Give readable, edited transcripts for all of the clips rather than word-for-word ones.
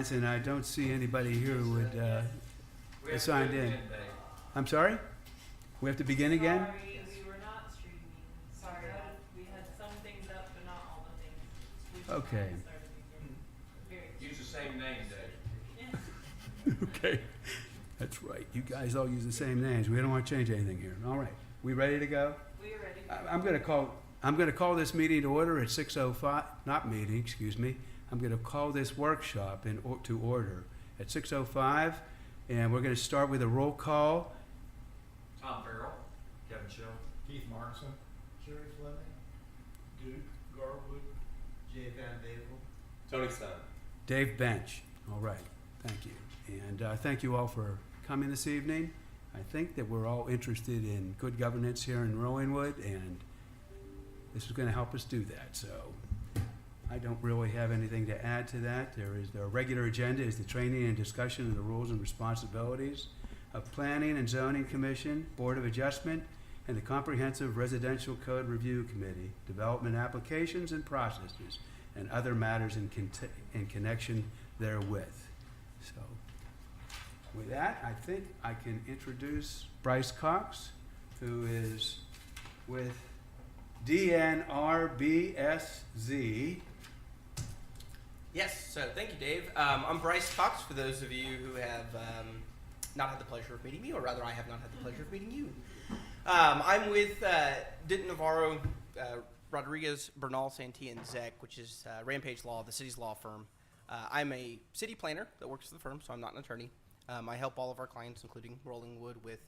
lines, and I don't see anybody here who would We have signed to do it in. again, Dave. I'm sorry? We have to begin again? Sorry, we were not streaming. Sorry, we had some things up, but not all the things. We should Okay. probably start again. Very Use the same name, Dave. Yeah. Okay, that's right. You guys all use the same names. We don't want to change anything here. All right, we ready to go? We are ready. I'm going to call this meeting to order at 6:05. Not meeting, excuse me. I'm going to call this workshop to order at 6:05, and we're going to start with a roll call. Tom Farrell. Kevin Shell. Keith Markson. Jerry Fleming, Duke Garwood. Jay Van Bavel. Tony Stein. Dave Bench. All right, thank you. And thank you all for coming this evening. I think that we're all interested in good governance here in Rowanwood, and this is going to help us do that. So I don't really have anything to add to that. Our regular agenda is the training and discussion of the rules and responsibilities of Planning and Zoning Commission, Board of Adjustment, and the Comprehensive Residential Code Review Committee, development applications and processes, and other matters in connection therewith. So with that, I think I can introduce Bryce Cox, who is with DNRBSZ. Yes, so thank you, Dave. I'm Bryce Cox, for those of you who have not had the pleasure of meeting me, or rather I have not had the pleasure of meeting you. I'm with Denton Navarro, Rodriguez, Bernal, Santee, and Zek, which is Rampage Law, the city's law firm. I'm a city planner that works for the firm, so I'm not an attorney. I help all of our clients, including Rollingwood, with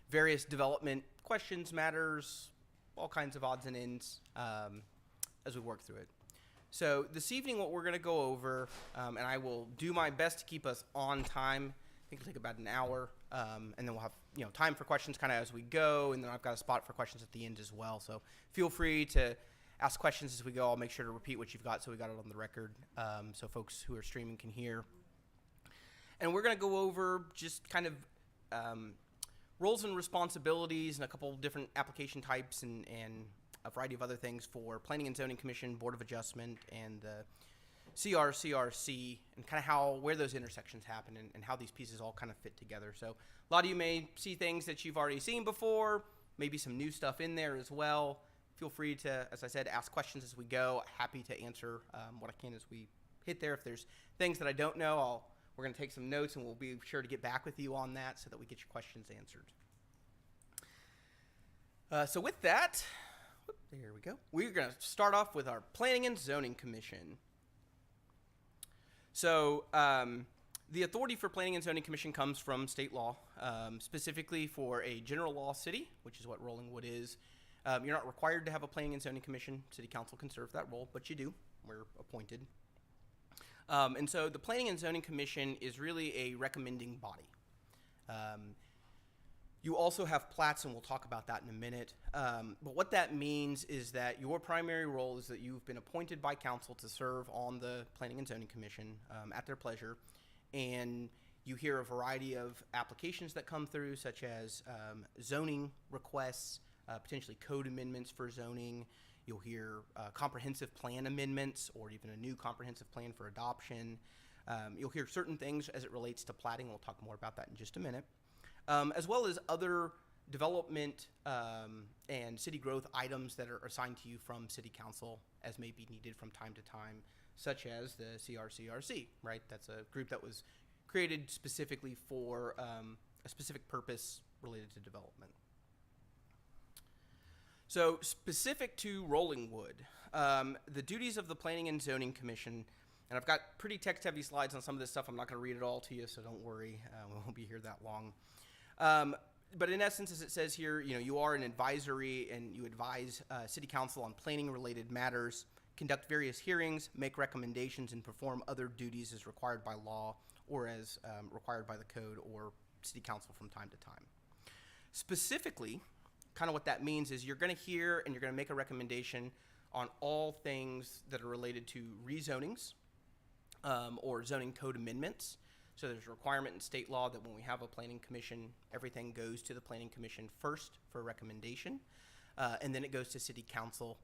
various development questions, matters, all kinds of odds and ends as we work through it. So this evening what we're going to go over, and I will do my best to keep us on time. I think it'll take about an hour, and then we'll have time for questions kind of as we go, and then I've got a spot for questions at the end as well. So feel free to ask questions as we go. I'll make sure to repeat what you've got so we got it on the record so folks who are streaming can hear. And we're going to go over just kind of roles and responsibilities and a couple different application types and a variety of other things for Planning and Zoning Commission, Board of Adjustment, and the CRCRC, and kind of where those intersections happen and how these pieces all kind of fit together. So a lot of you may see things that you've already seen before, maybe some new stuff in there as well. Feel free to, as I said, ask questions as we go. Happy to answer what I can as we hit there. If there's things that I don't know, we're going to take some notes, and we'll be sure to get back with you on that so that we get your questions answered. So with that, there we go. We're going to start off with our Planning and Zoning Commission. So the authority for Planning and Zoning Commission comes from state law, specifically for a general law city, which is what Rollingwood is. You're not required to have a Planning and Zoning Commission. City Council can serve that role, but you do. We're appointed. And so the Planning and Zoning Commission is really a recommending body. You also have plats, and we'll talk about that in a minute. But what that means is that your primary role is that you've been appointed by council to serve on the Planning and Zoning Commission at their pleasure. And you hear a variety of applications that come through, such as zoning requests, potentially code amendments for zoning. You'll hear comprehensive plan amendments or even a new comprehensive plan for adoption. You'll hear certain things as it relates to platting. We'll talk more about that in just a minute. As well as other development and city growth items that are assigned to you from City Council as may be needed from time to time, such as the CRCRC, right? That's a group that was created specifically for a specific purpose related to development. So specific to Rollingwood, the duties of the Planning and Zoning Commission, and I've got pretty text-heavy slides on some of this stuff. I'm not going to read it all to you, so don't worry. We won't be here that long. But in essence, as it says here, you are an advisory and you advise City Council on planning-related matters, conduct various hearings, make recommendations, and perform other duties as required by law or as required by the code or City Council from time to time. Specifically, kind of what that means is you're going to hear and you're going to make a recommendation on all things that are related to rezonings or zoning code amendments. So there's a requirement in state law that when we have a planning commission, everything goes to the planning commission first for a recommendation, and then it goes to City Council.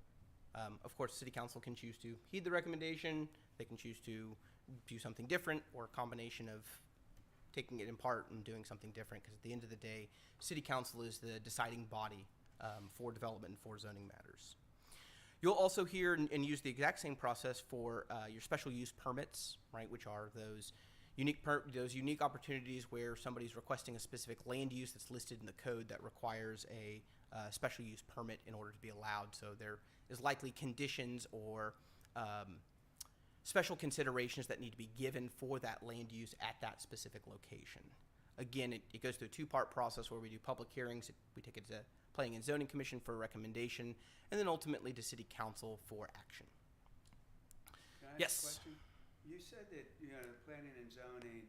Of course, City Council can choose to heed the recommendation. They can choose to do something different, or a combination of taking it in part and doing something different, because at the end of the day, city council is the deciding body for development and for zoning matters. You'll also hear and use the exact same process for your special use permits, right, which are those unique opportunities where somebody's requesting a specific land use that's listed in the code that requires a special use permit in order to be allowed. So there is likely conditions or special considerations that need to be given for that land use at that specific location. Again, it goes through a two-part process where we do public hearings. We take it to Planning and Zoning Commission for a recommendation, and then ultimately to City Council for action. Can I ask Yes. a question? You said that, the planning and zoning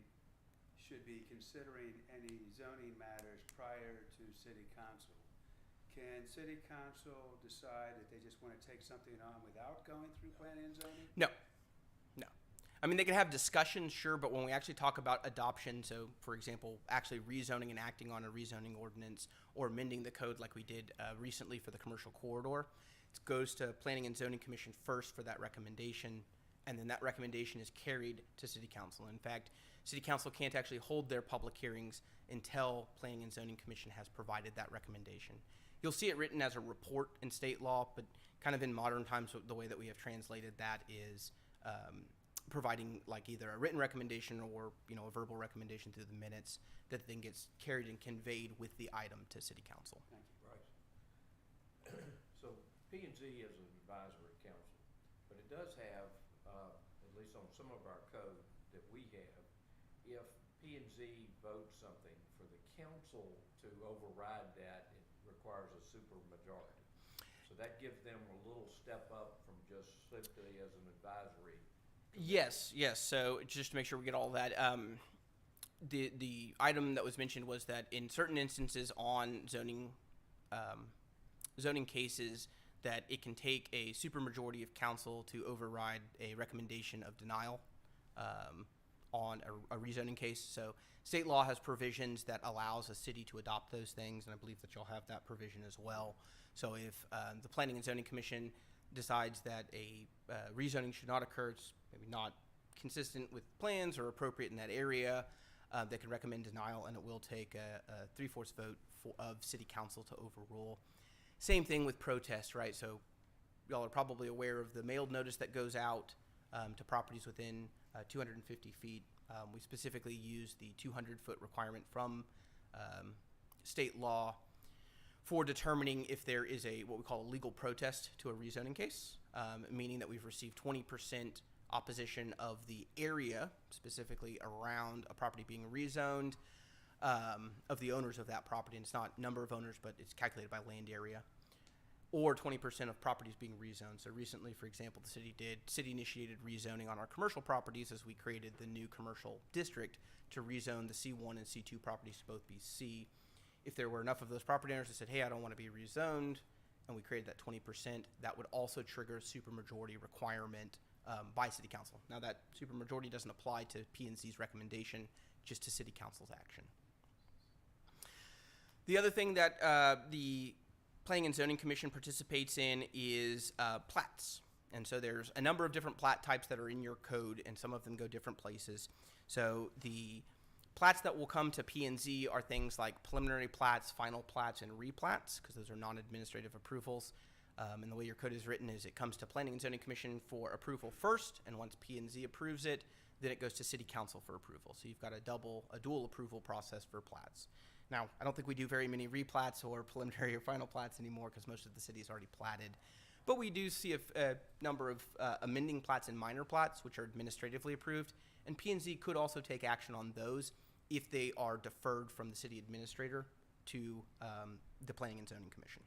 should be considering any zoning matters prior to city council. Can city council decide that they just want to take something on without going through planning and zoning? No. I mean, they can have discussions, sure, but when we actually talk about adoption, so for example, actually rezoning and acting on a rezoning ordinance or amending the code like we did recently for the commercial corridor, it goes to Planning and Zoning Commission first for that recommendation, and then that recommendation is carried to City Council. In fact, City Council can't actually hold their public hearings until Planning and Zoning Commission has provided that recommendation. You'll see it written as a report in state law, but kind of in modern times, the way that we have translated that is providing like either a written recommendation or a verbal recommendation through the minutes that then gets carried and conveyed with the item to City Council. Thank you. Right. So P&Z is an advisory council, but it does have, at least on some of our code that we have, if P&Z votes something for the council to override that, it requires a supermajority. So that gives them a little step up from just simply as an advisory. Yes. So just to make sure we get all that, the item that was mentioned was that in certain instances on zoning cases, that it can take a supermajority of council to override a recommendation of denial on a rezoning case. So state law has provisions that allows a city to adopt those things, and I believe that you'll have that provision as well. So if the Planning and Zoning Commission decides that a rezoning should not occur, it's maybe not consistent with plans or appropriate in that area, they can recommend denial, and it will take a 3/4 vote of City Council to overrule. Same thing with protest, right? So y'all are probably aware of the mailed notice that goes out to properties within 250 feet. We specifically use the 200-foot requirement from state law for determining if there is what we call a legal protest to a rezoning case, meaning that we've received 20% opposition of the area, specifically around a property being rezoned, of the owners of that property. And it's not number of owners, but it's calculated by land area, or 20% of properties being rezoned. So recently, for example, the city initiated rezoning on our commercial properties as we created the new commercial district to rezone the C1 and C2 properties to both be C. If there were enough of those property owners that said, hey, I don't want to be rezoned, and we created that 20%, that would also trigger a supermajority requirement by City Council. Now, that supermajority doesn't apply to P&Z's recommendation, just to City Council's action. The other thing that the Planning and Zoning Commission participates in is plats. And so there's a number of different plat types that are in your code, and some of them go different places. So the plats that will come to P&Z are things like preliminary plats, final plats, and replats, because those are non-administrative approvals. And the way your code is written is it comes to Planning and Zoning Commission for approval first, and once P&Z approves it, then it goes to City Council for approval. So you've got a dual approval process for plats. Now, I don't think we do very many replats or preliminary or final plats anymore because most of the city is already platted. But we do see a number of amending plats and minor plats, which are administratively approved. And P&Z could also take action on those if they are deferred from the city administrator to the Planning and Zoning Commission.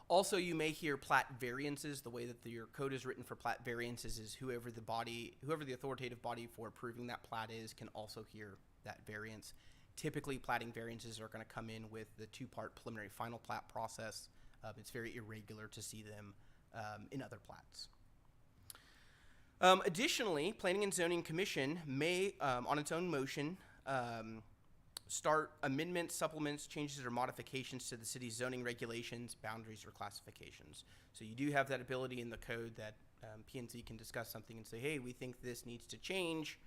Also, you may hear plat variances. The way that your code is written for plat variances is whoever the authoritative body for approving that plat is can also hear that variance. Typically, platting variances are going to come in with the two-part preliminary final plat process. It's very irregular to see them in other plats. Additionally, Planning and Zoning Commission may, on its own motion, start amendments, supplements, changes, or modifications to the city's zoning regulations, boundaries, or classifications. So you do have that ability in the code that P&Z can discuss something and say, hey, we think this needs to change.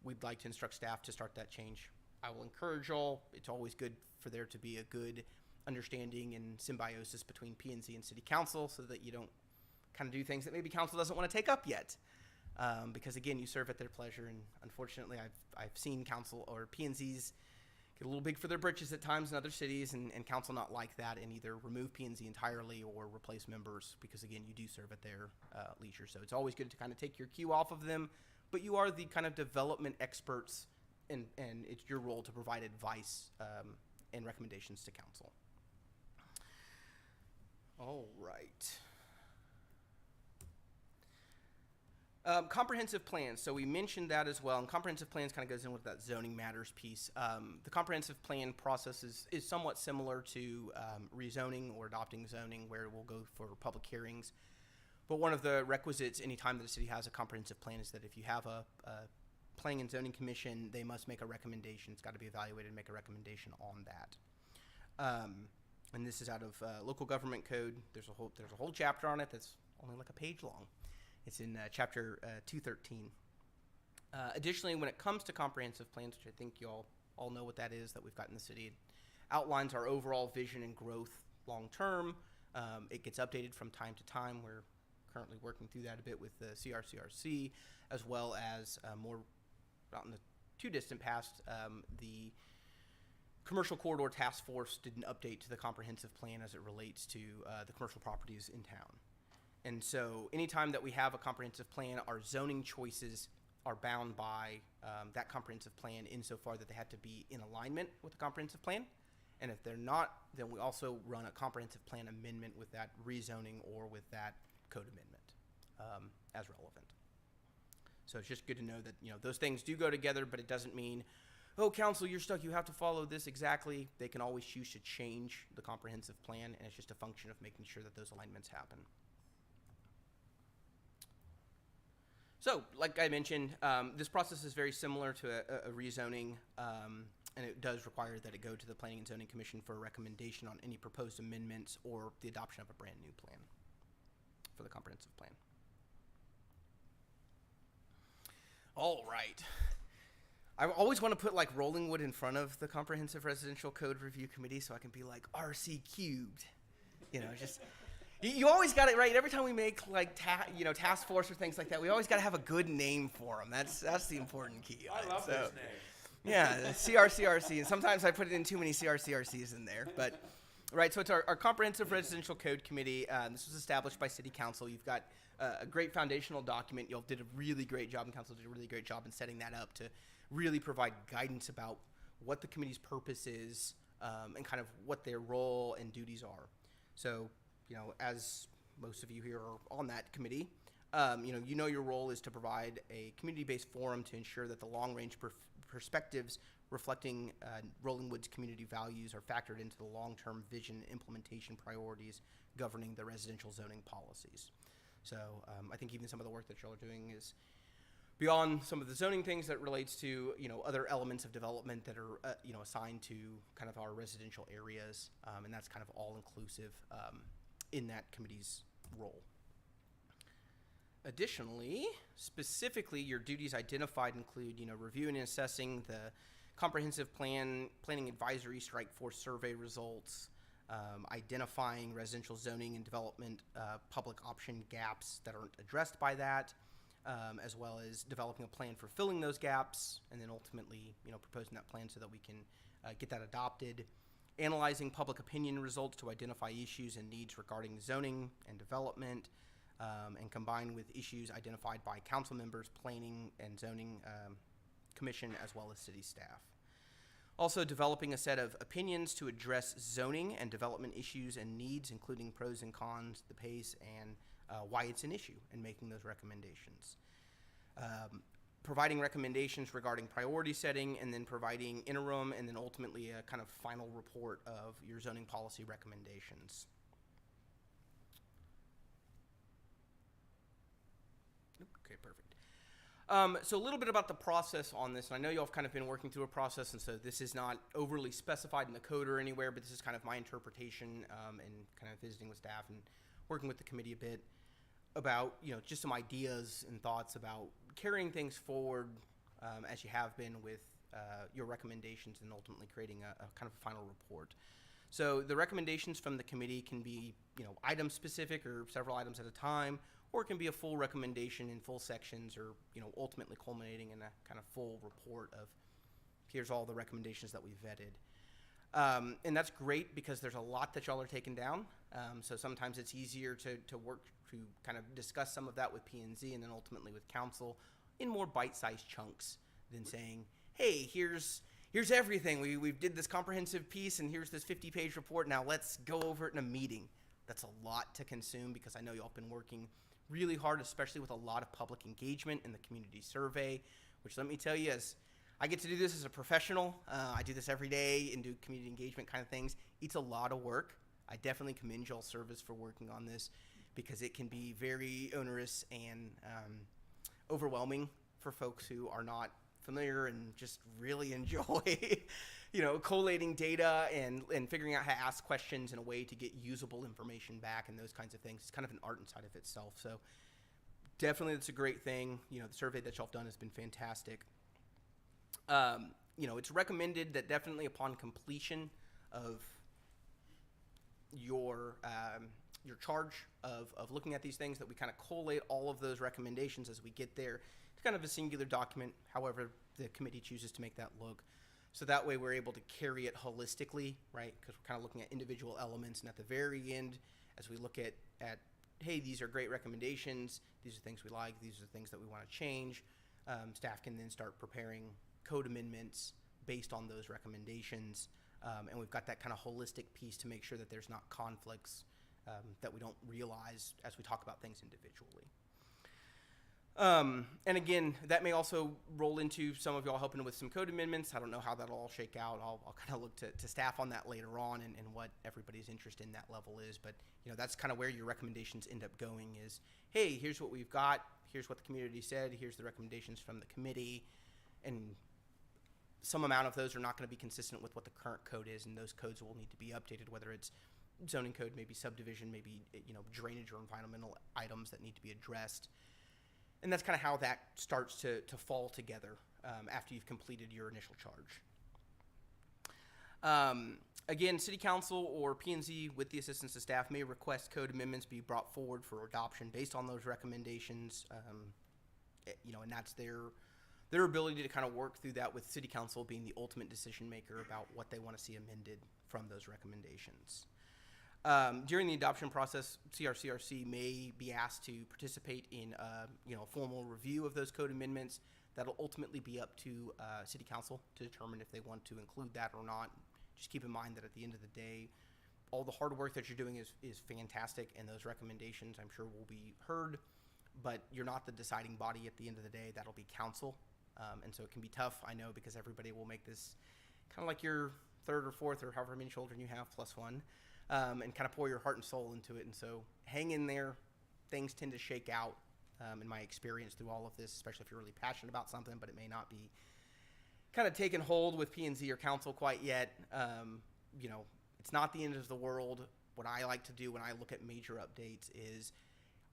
We'd like to instruct staff to start that change. I will encourage y'all. It's always good for there to be a good understanding and symbiosis between P&Z and City Council so that you don't kind of do things that maybe Council doesn't want to take up yet. Because again, you serve at their pleasure, and unfortunately, I've seen Council or P&Zs get a little big for their britches at times in other cities, and Council not like that, and either remove P&Z entirely or replace members, because again, you do serve at their leisure. So it's always good to kind of take your cue off of them, but you are the kind of development experts, and it's your role to provide advice and recommendations to Council. All right. Comprehensive plans. So we mentioned that as well, and comprehensive plans kind of goes in with that zoning matters piece. The comprehensive plan process is somewhat similar to rezoning or adopting zoning, where we'll go for public hearings. But one of the requisites anytime that a city has a comprehensive plan is that if you have a planning and zoning commission, they must make a recommendation. It's got to be evaluated and make a recommendation on that. And this is out of local government code. There's a whole chapter on it that's only like a page long. It's in chapter 213. Additionally, when it comes to comprehensive plans, which I think you all know what that is that we've got in the city, it outlines our overall vision and growth long term. It gets updated from time to time. We're currently working through that a bit with the CRCRC, as well as more not in the too distant past, the Commercial Corridor Task Force did an update to the comprehensive plan as it relates to the commercial properties in town. And so anytime that we have a comprehensive plan, our zoning choices are bound by that comprehensive plan insofar that they have to be in alignment with the comprehensive plan. And if they're not, then we also run a comprehensive plan amendment with that rezoning or with that code amendment as relevant. So it's just good to know that, those things do go together, but it doesn't mean, oh, council, you're stuck. You have to follow this exactly. They can always choose to change the comprehensive plan, and it's just a function of making sure that those alignments happen. So, like I mentioned, this process is very similar to a rezoning, and it does require that it go to the Planning and Zoning Commission for a recommendation on any proposed amendments or the adoption of a brand new plan for the comprehensive plan. All right. I always want to put like Rollingwood in front of the Comprehensive Residential Code Review Committee so I can be like RC cubed, just... You always got it right. Every time we make like task force or things like that, we always got to have a good name for them. That's the important key. I love those names. Yeah, the CRCRC, and sometimes I put it in too many CRCRCs in there. But right, so it's our Comprehensive Residential Code Committee. This was established by City Council. You've got a great foundational document. Y'all did a really great job, and Council did a really great job in setting that up to really provide guidance about what the committee's purpose is and kind of what their role and duties are. So, as most of you here are on that committee, your role is to provide a community-based forum to ensure that the long-range perspectives reflecting Rollingwood's community values are factored into the long-term vision and implementation priorities governing the residential zoning policies. So I think even some of the work that y'all are doing is beyond some of the zoning things that relates to, other elements of development that are, assigned to kind of our residential areas, and that's kind of all-inclusive in that committee's role. Additionally, specifically, your duties identified include, reviewing and assessing the comprehensive planning advisory strike force survey results, identifying residential zoning and development public option gaps that aren't addressed by that, as well as developing a plan for filling those gaps, and then ultimately, proposing that plan so that we can get that adopted. Analyzing public opinion results to identify issues and needs regarding zoning and development, and combined with issues identified by council members, planning and zoning commission, as well as city staff. Also developing a set of opinions to address zoning and development issues and needs, including pros and cons, the pace, and why it's an issue, and making those recommendations. Providing recommendations regarding priority setting, and then providing interim and then ultimately a kind of final report of your zoning policy recommendations. Okay, perfect. So a little bit about the process on this, and I know y'all have kind of been working through a process, and so this is not overly specified in the code or anywhere, but this is kind of my interpretation and kind of visiting with staff and working with the committee a bit. about, just some ideas and thoughts about carrying things forward as you have been with your recommendations and ultimately creating a kind of a final report. So the recommendations from the committee can be, item specific or several items at a time, or it can be a full recommendation in full sections, or, ultimately culminating in a kind of full report of here's all the recommendations that we vetted. And that's great because there's a lot that y'all are taking down. So sometimes it's easier to work to kind of discuss some of that with P&Z and then ultimately with council in more bite-sized chunks than saying, hey, here's everything. We did this comprehensive piece and here's this 50-page report. Now let's go over it in a meeting. That's a lot to consume because I know y'all have been working really hard, especially with a lot of public engagement in the community survey, which let me tell you, as I get to do this as a professional. I do this every day and do community engagement kind of things. It's a lot of work. I definitely commend y'all service for working on this because it can be very onerous and overwhelming for folks who are not familiar and just really enjoy, collating data and figuring out how to ask questions in a way to get usable information back and those kinds of things. It's kind of an art inside of itself. So definitely that's a great thing. The survey that y'all have done has been fantastic. It's recommended that definitely upon completion of your charge of looking at these things that we kind of collate all of those recommendations as we get there. It's kind of a singular document, however the committee chooses to make that look. So that way we're able to carry it holistically, right? Because we're kind of looking at individual elements, and at the very end, as we look at hey, these are great recommendations, these are things we like, these are things that we want to change, staff can then start preparing code amendments based on those recommendations. And we've got that kind of holistic piece to make sure that there's not conflicts that we don't realize as we talk about things individually. And again, that may also roll into some of y'all helping with some code amendments. I don't know how that'll all shake out. I'll kind of look to staff on that later on and what everybody's interest in that level is. But, that's kind of where your recommendations end up going is, hey, here's what we've got. Here's what the community said. Here's the recommendations from the committee. And some amount of those are not going to be consistent with what the current code is, and those codes will need to be updated, whether it's zoning code, maybe subdivision, maybe drainage or environmental items that need to be addressed. And that's kind of how that starts to fall together after you've completed your initial charge. Again, City Council or P&Z with the assistance of staff may request code amendments be brought forward for adoption based on those recommendations, and that's their ability to kind of work through that with City Council being the ultimate decision maker about what they want to see amended from those recommendations. During the adoption process, CRCRC may be asked to participate in a formal review of those code amendments. That'll ultimately be up to City Council to determine if they want to include that or not. Just keep in mind that at the end of the day, all the hard work that you're doing is fantastic, and those recommendations I'm sure will be heard, but you're not the deciding body at the end of the day. That'll be council. And so it can be tough, I know, because everybody will make this kind of like your third or fourth or however many children you have plus one, and kind of pour your heart and soul into it. And so hang in there. Things tend to shake out in my experience through all of this, especially if you're really passionate about something, but it may not be kind of taken hold with P&Z or council quite yet. It's not the end of the world. What I like to do when I look at major updates is,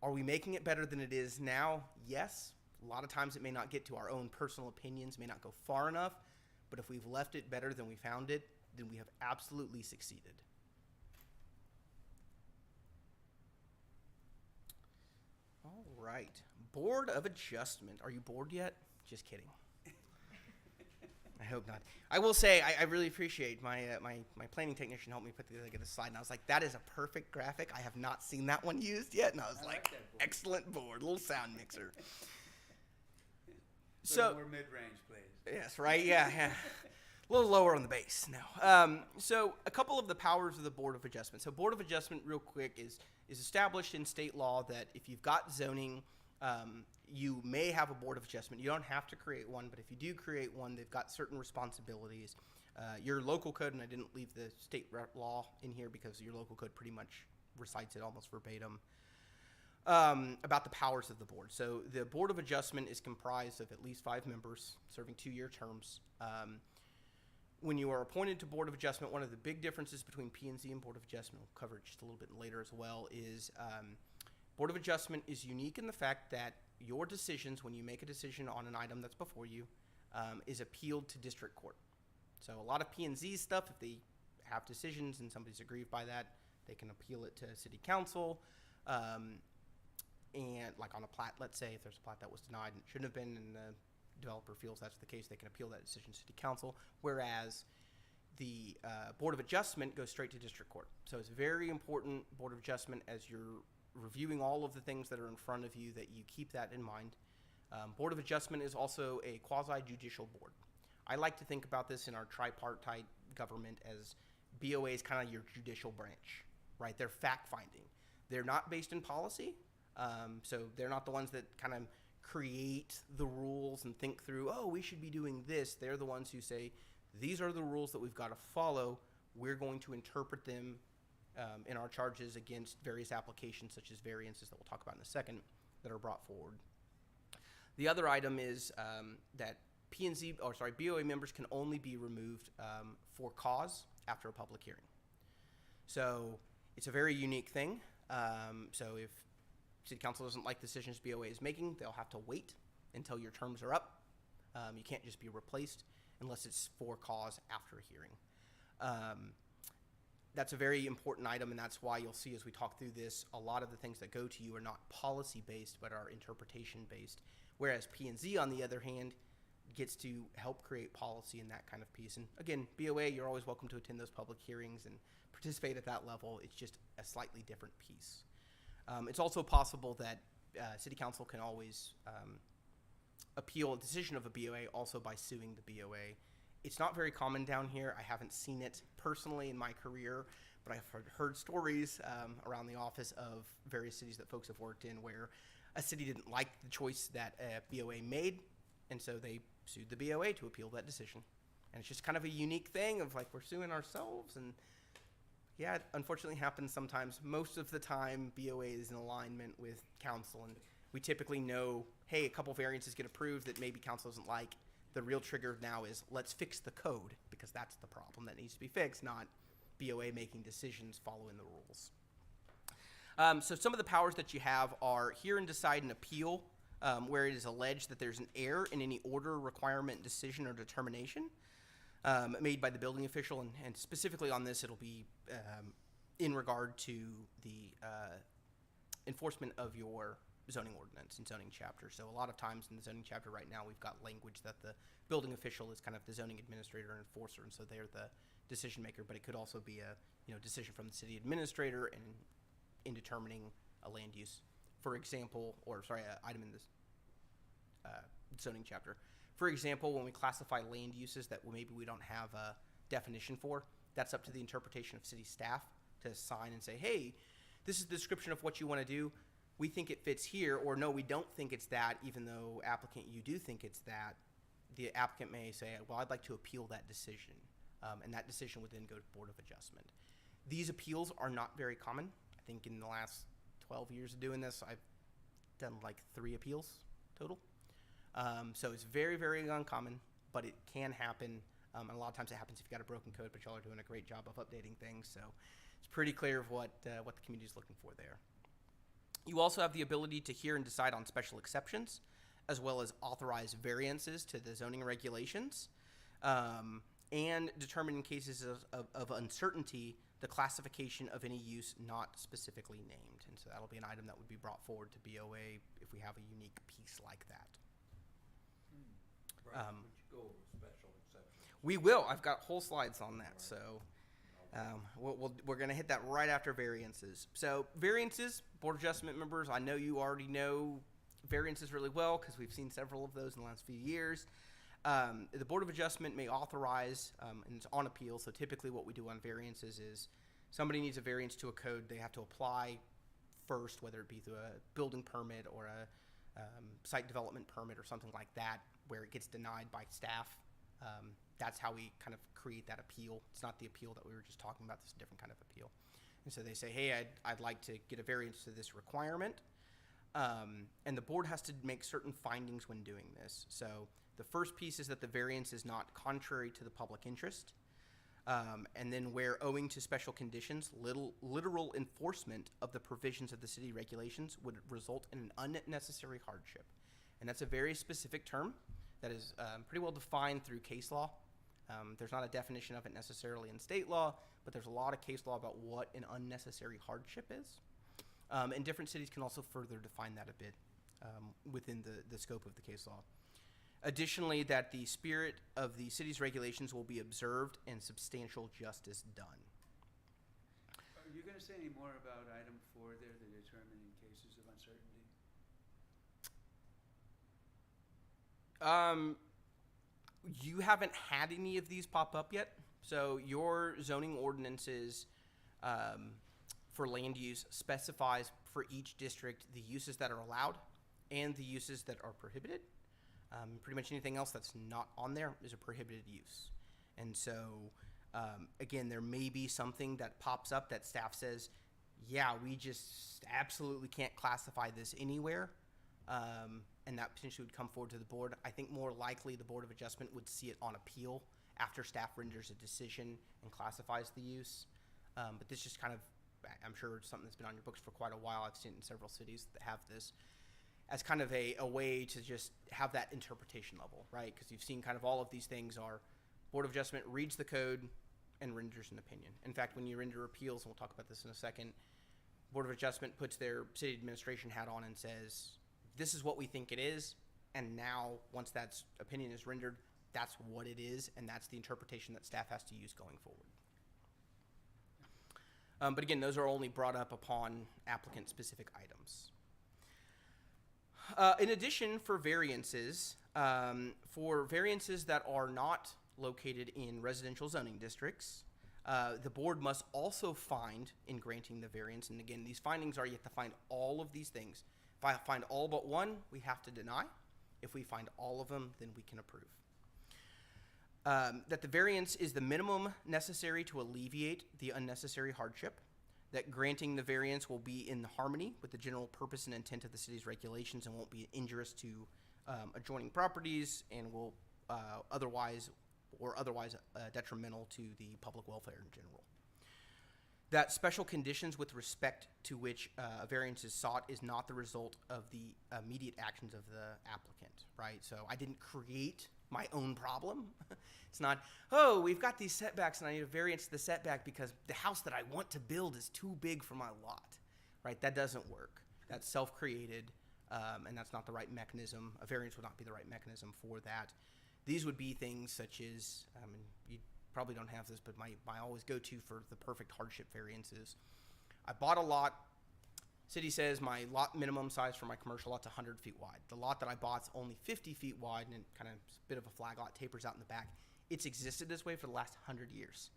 are we making it better than it is now? Yes. A lot of times it may not get to our own personal opinions, may not go far enough, but if we've left it better than we found it, then we have absolutely succeeded. All right. Board of Adjustment. Are you bored yet? Just kidding. I hope not. I will say I really appreciate my planning technician helped me put together the slide, and I was like, that is a perfect graphic. I have not seen that one used yet, and I was like that board. excellent board, little sound mixer. So more mid-range, please. Yes, right? Yeah. A little lower on the bass now. So a couple of the powers of the Board of Adjustment. So Board of Adjustment, real quick, is established in state law that if you've got zoning, you may have a Board of Adjustment. You don't have to create one, but if you do create one, they've got certain responsibilities. Your local code, and I didn't leave the state law in here because your local code pretty much recites it almost verbatim, about the powers of the board. So the Board of Adjustment is comprised of at least 5 members serving 2-year terms. When you are appointed to Board of Adjustment, one of the big differences between P&Z and Board of Adjustment, we'll cover it just a little bit later as well, is Board of Adjustment is unique in the fact that your decisions, when you make a decision on an item that's before you, is appealed to district court. So a lot of P&Z stuff, if they have decisions and somebody's aggrieved by that, they can appeal it to city council. And like on a plat, let's say if there's a plat that was denied and it shouldn't have been, and the developer feels that's the case, they can appeal that decision to city council. Whereas the Board of Adjustment goes straight to district court. So it's very important, Board of Adjustment, as you're reviewing all of the things that are in front of you, that you keep that in mind. Board of Adjustment is also a quasi-judicial board. I like to think about this in our tripartite government as BOA is kind of your judicial branch, right? They're fact-finding. They're not based in policy, so they're not the ones that kind of create the rules and think through, oh, we should be doing this. They're the ones who say, these are the rules that we've got to follow. We're going to interpret them in our charges against various applications, such as variances that we'll talk about in a second, that are brought forward. The other item is that BOA members can only be removed for cause after a public hearing. So it's a very unique thing. So if City Council doesn't like the decisions BOA is making, they'll have to wait until your terms are up. You can't just be replaced unless it's for cause after a hearing. That's a very important item, and that's why you'll see as we talk through this, a lot of the things that go to you are not policy-based, but are interpretation-based. Whereas P&Z, on the other hand, gets to help create policy in that kind of piece. And again, BOA, you're always welcome to attend those public hearings and participate at that level. It's just a slightly different piece. It's also possible that City Council can always appeal a decision of a BOA also by suing the BOA. It's not very common down here. I haven't seen it personally in my career, but I've heard stories around the office of various cities that folks have worked in where a city didn't like the choice that a BOA made, and so they sued the BOA to appeal that decision. And it's just kind of a unique thing of like, we're suing ourselves, and yeah, it unfortunately happens sometimes. Most of the time, BOA is in alignment with council, and we typically know, hey, a couple variances get approved that maybe council doesn't like. The real trigger now is let's fix the code, because that's the problem that needs to be fixed, not BOA making decisions following the rules. So some of the powers that you have are hear and decide an appeal where it is alleged that there's an error in any order, requirement, decision, or determination made by the building official, and specifically on this, it'll be in regard to the enforcement of your zoning ordinance and zoning chapter. So a lot of times in the zoning chapter right now, we've got language that the building official is kind of the zoning administrator and enforcer, and so they're the decision maker, but it could also be a decision from the city administrator in determining a land use, for example, an item in this zoning chapter. For example, when we classify land uses that maybe we don't have a definition for, that's up to the interpretation of city staff to assign and say, hey, this is the description of what you want to do. We think it fits here, or no, we don't think it's that, even though applicant, you do think it's that. The applicant may say, well, I'd like to appeal that decision, and that decision would then go to Board of Adjustment. These appeals are not very common. I think in the last 12 years of doing this, I've done like 3 appeals total. So it's very, very uncommon, but it can happen. And a lot of times it happens if you've got a broken code, but y'all are doing a great job of updating things. So it's pretty clear of what the community is looking for there. You also have the ability to hear and decide on special exceptions, as well as authorize variances to the zoning regulations, and determine in cases of uncertainty the classification of any use not specifically named. And so that'll be an item that would be brought forward to BOA if we have a unique piece like that. Right, would you go over special exceptions? We will. I've got whole slides on that, so we're going to hit that right after variances. So variances, Board of Adjustment members, I know you already know variances really well because we've seen several of those in the last few years. The Board of Adjustment may authorize, and it's on appeal, so typically what we do on variances is somebody needs a variance to a code, they have to apply first, whether it be through a building permit or a site development permit or something like that, where it gets denied by staff. That's how we kind of create that appeal. It's not the appeal that we were just talking about. This is a different kind of appeal. And so they say, hey, I'd like to get a variance to this requirement. And the board has to make certain findings when doing this. So the first piece is that the variance is not contrary to the public interest. And then where owing to special conditions, literal enforcement of the provisions of the city regulations would result in an unnecessary hardship. And that's a very specific term that is pretty well defined through case law. There's not a definition of it necessarily in state law, but there's a lot of case law about what an unnecessary hardship is. And different cities can also further define that a bit within the scope of the case law. Additionally, that the spirit of the city's regulations will be observed and substantial justice done. Are you going to say any more about item 4 there, the determining cases of uncertainty? You haven't had any of these pop up yet. So your zoning ordinances for land use specifies for each district the uses that are allowed and the uses that are prohibited. Pretty much anything else that's not on there is a prohibited use. And so, again, there may be something that pops up that staff says, yeah, we just absolutely can't classify this anywhere. And that potentially would come forward to the board. I think more likely the Board of Adjustment would see it on appeal after staff renders a decision and classifies the use. But this just kind of, I'm sure it's something that's been on your books for quite a while. I've seen it in several cities that have this as kind of a way to just have that interpretation level, right? Because you've seen kind of all of these things are Board of Adjustment reads the code and renders an opinion. In fact, when you render appeals, and we'll talk about this in a second, Board of Adjustment puts their city administration hat on and says, this is what we think it is, and now once that opinion is rendered, that's what it is, and that's the interpretation that staff has to use going forward. But again, those are only brought up upon applicant-specific items. In addition, for variances that are not located in residential zoning districts, the board must also find in granting the variance, and again, these findings are you have to find all of these things. If I find all but one, we have to deny. If we find all of them, then we can approve. That the variance is the minimum necessary to alleviate the unnecessary hardship. That granting the variance will be in harmony with the general purpose and intent of the city's regulations and won't be injurious to adjoining properties and will otherwise detrimental to the public welfare in general. That special conditions with respect to which a variance is sought is not the result of the immediate actions of the applicant, right? So I didn't create my own problem. It's not, oh, we've got these setbacks and I need a variance to the setback because the house that I want to build is too big for my lot, right? That doesn't work. That's self-created, and that's not the right mechanism. A variance would not be the right mechanism for that. These would be things such as, and you probably don't have this, but my always go-to for the perfect hardship variances. I bought a lot. City says my lot minimum size for my commercial lot's 100 feet wide. The lot that I bought's only 50 feet wide and kind of a bit of a flag lot, tapers out in the back. It's existed this way for the last 100 years.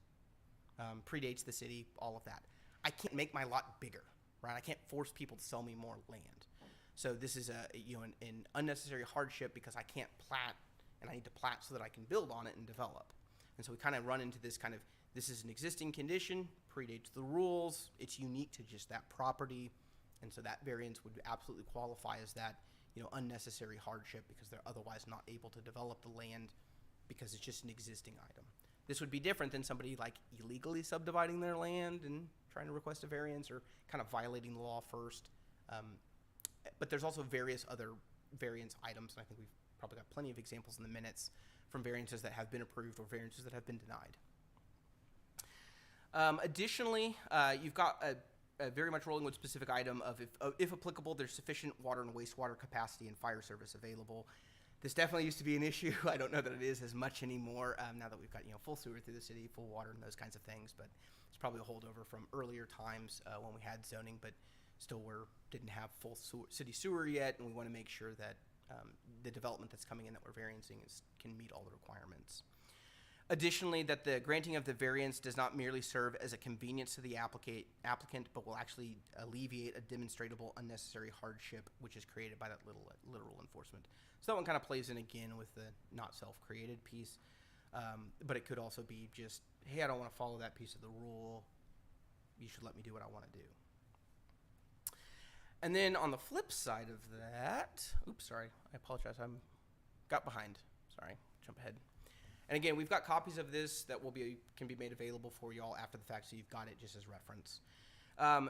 Predates the city, all of that. I can't make my lot bigger, right? I can't force people to sell me more land. So this is an unnecessary hardship because I can't plat, and I need to plat so that I can build on it and develop. And so we kind of run into this kind of, this is an existing condition, predates the rules, it's unique to just that property, and so that variance would absolutely qualify as that, unnecessary hardship because they're otherwise not able to develop the land because it's just an existing item. This would be different than somebody like illegally subdividing their land and trying to request a variance or kind of violating the law first. But there's also various other variance items, and I think we've probably got plenty of examples in the minutes from variances that have been approved or variances that have been denied. Additionally, you've got a very much rolling with specific item of if applicable, there's sufficient water and wastewater capacity and fire service available. This definitely used to be an issue. I don't know that it is as much anymore now that we've got full sewer through the city, full water and those kinds of things. But it's probably a holdover from earlier times when we had zoning, but still didn't have full city sewer yet, and we want to make sure that the development that's coming in that we're variancing can meet all the requirements. Additionally, that the granting of the variance does not merely serve as a convenience to the applicant, but will actually alleviate a demonstrable unnecessary hardship, which is created by that literal enforcement. So that one kind of plays in again with the not self-created piece, but it could also be just, hey, I don't want to follow that piece of the rule. You should let me do what I want to do. And then on the flip side of that, oops, sorry, I apologize, got behind. Sorry, jump ahead. And again, we've got copies of this that can be made available for y'all after the fact, so you've got it just as reference.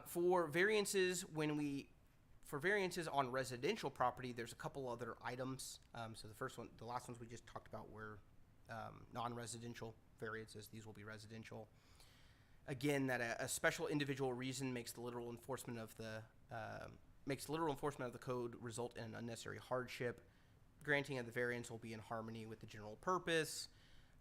For variances, for variances on residential property, there's a couple other items. So the last ones we just talked about were non-residential variances. These will be residential. Again, that a special individual reason makes the literal enforcement of the code result in an unnecessary hardship. Granting of the variance will be in harmony with the general purpose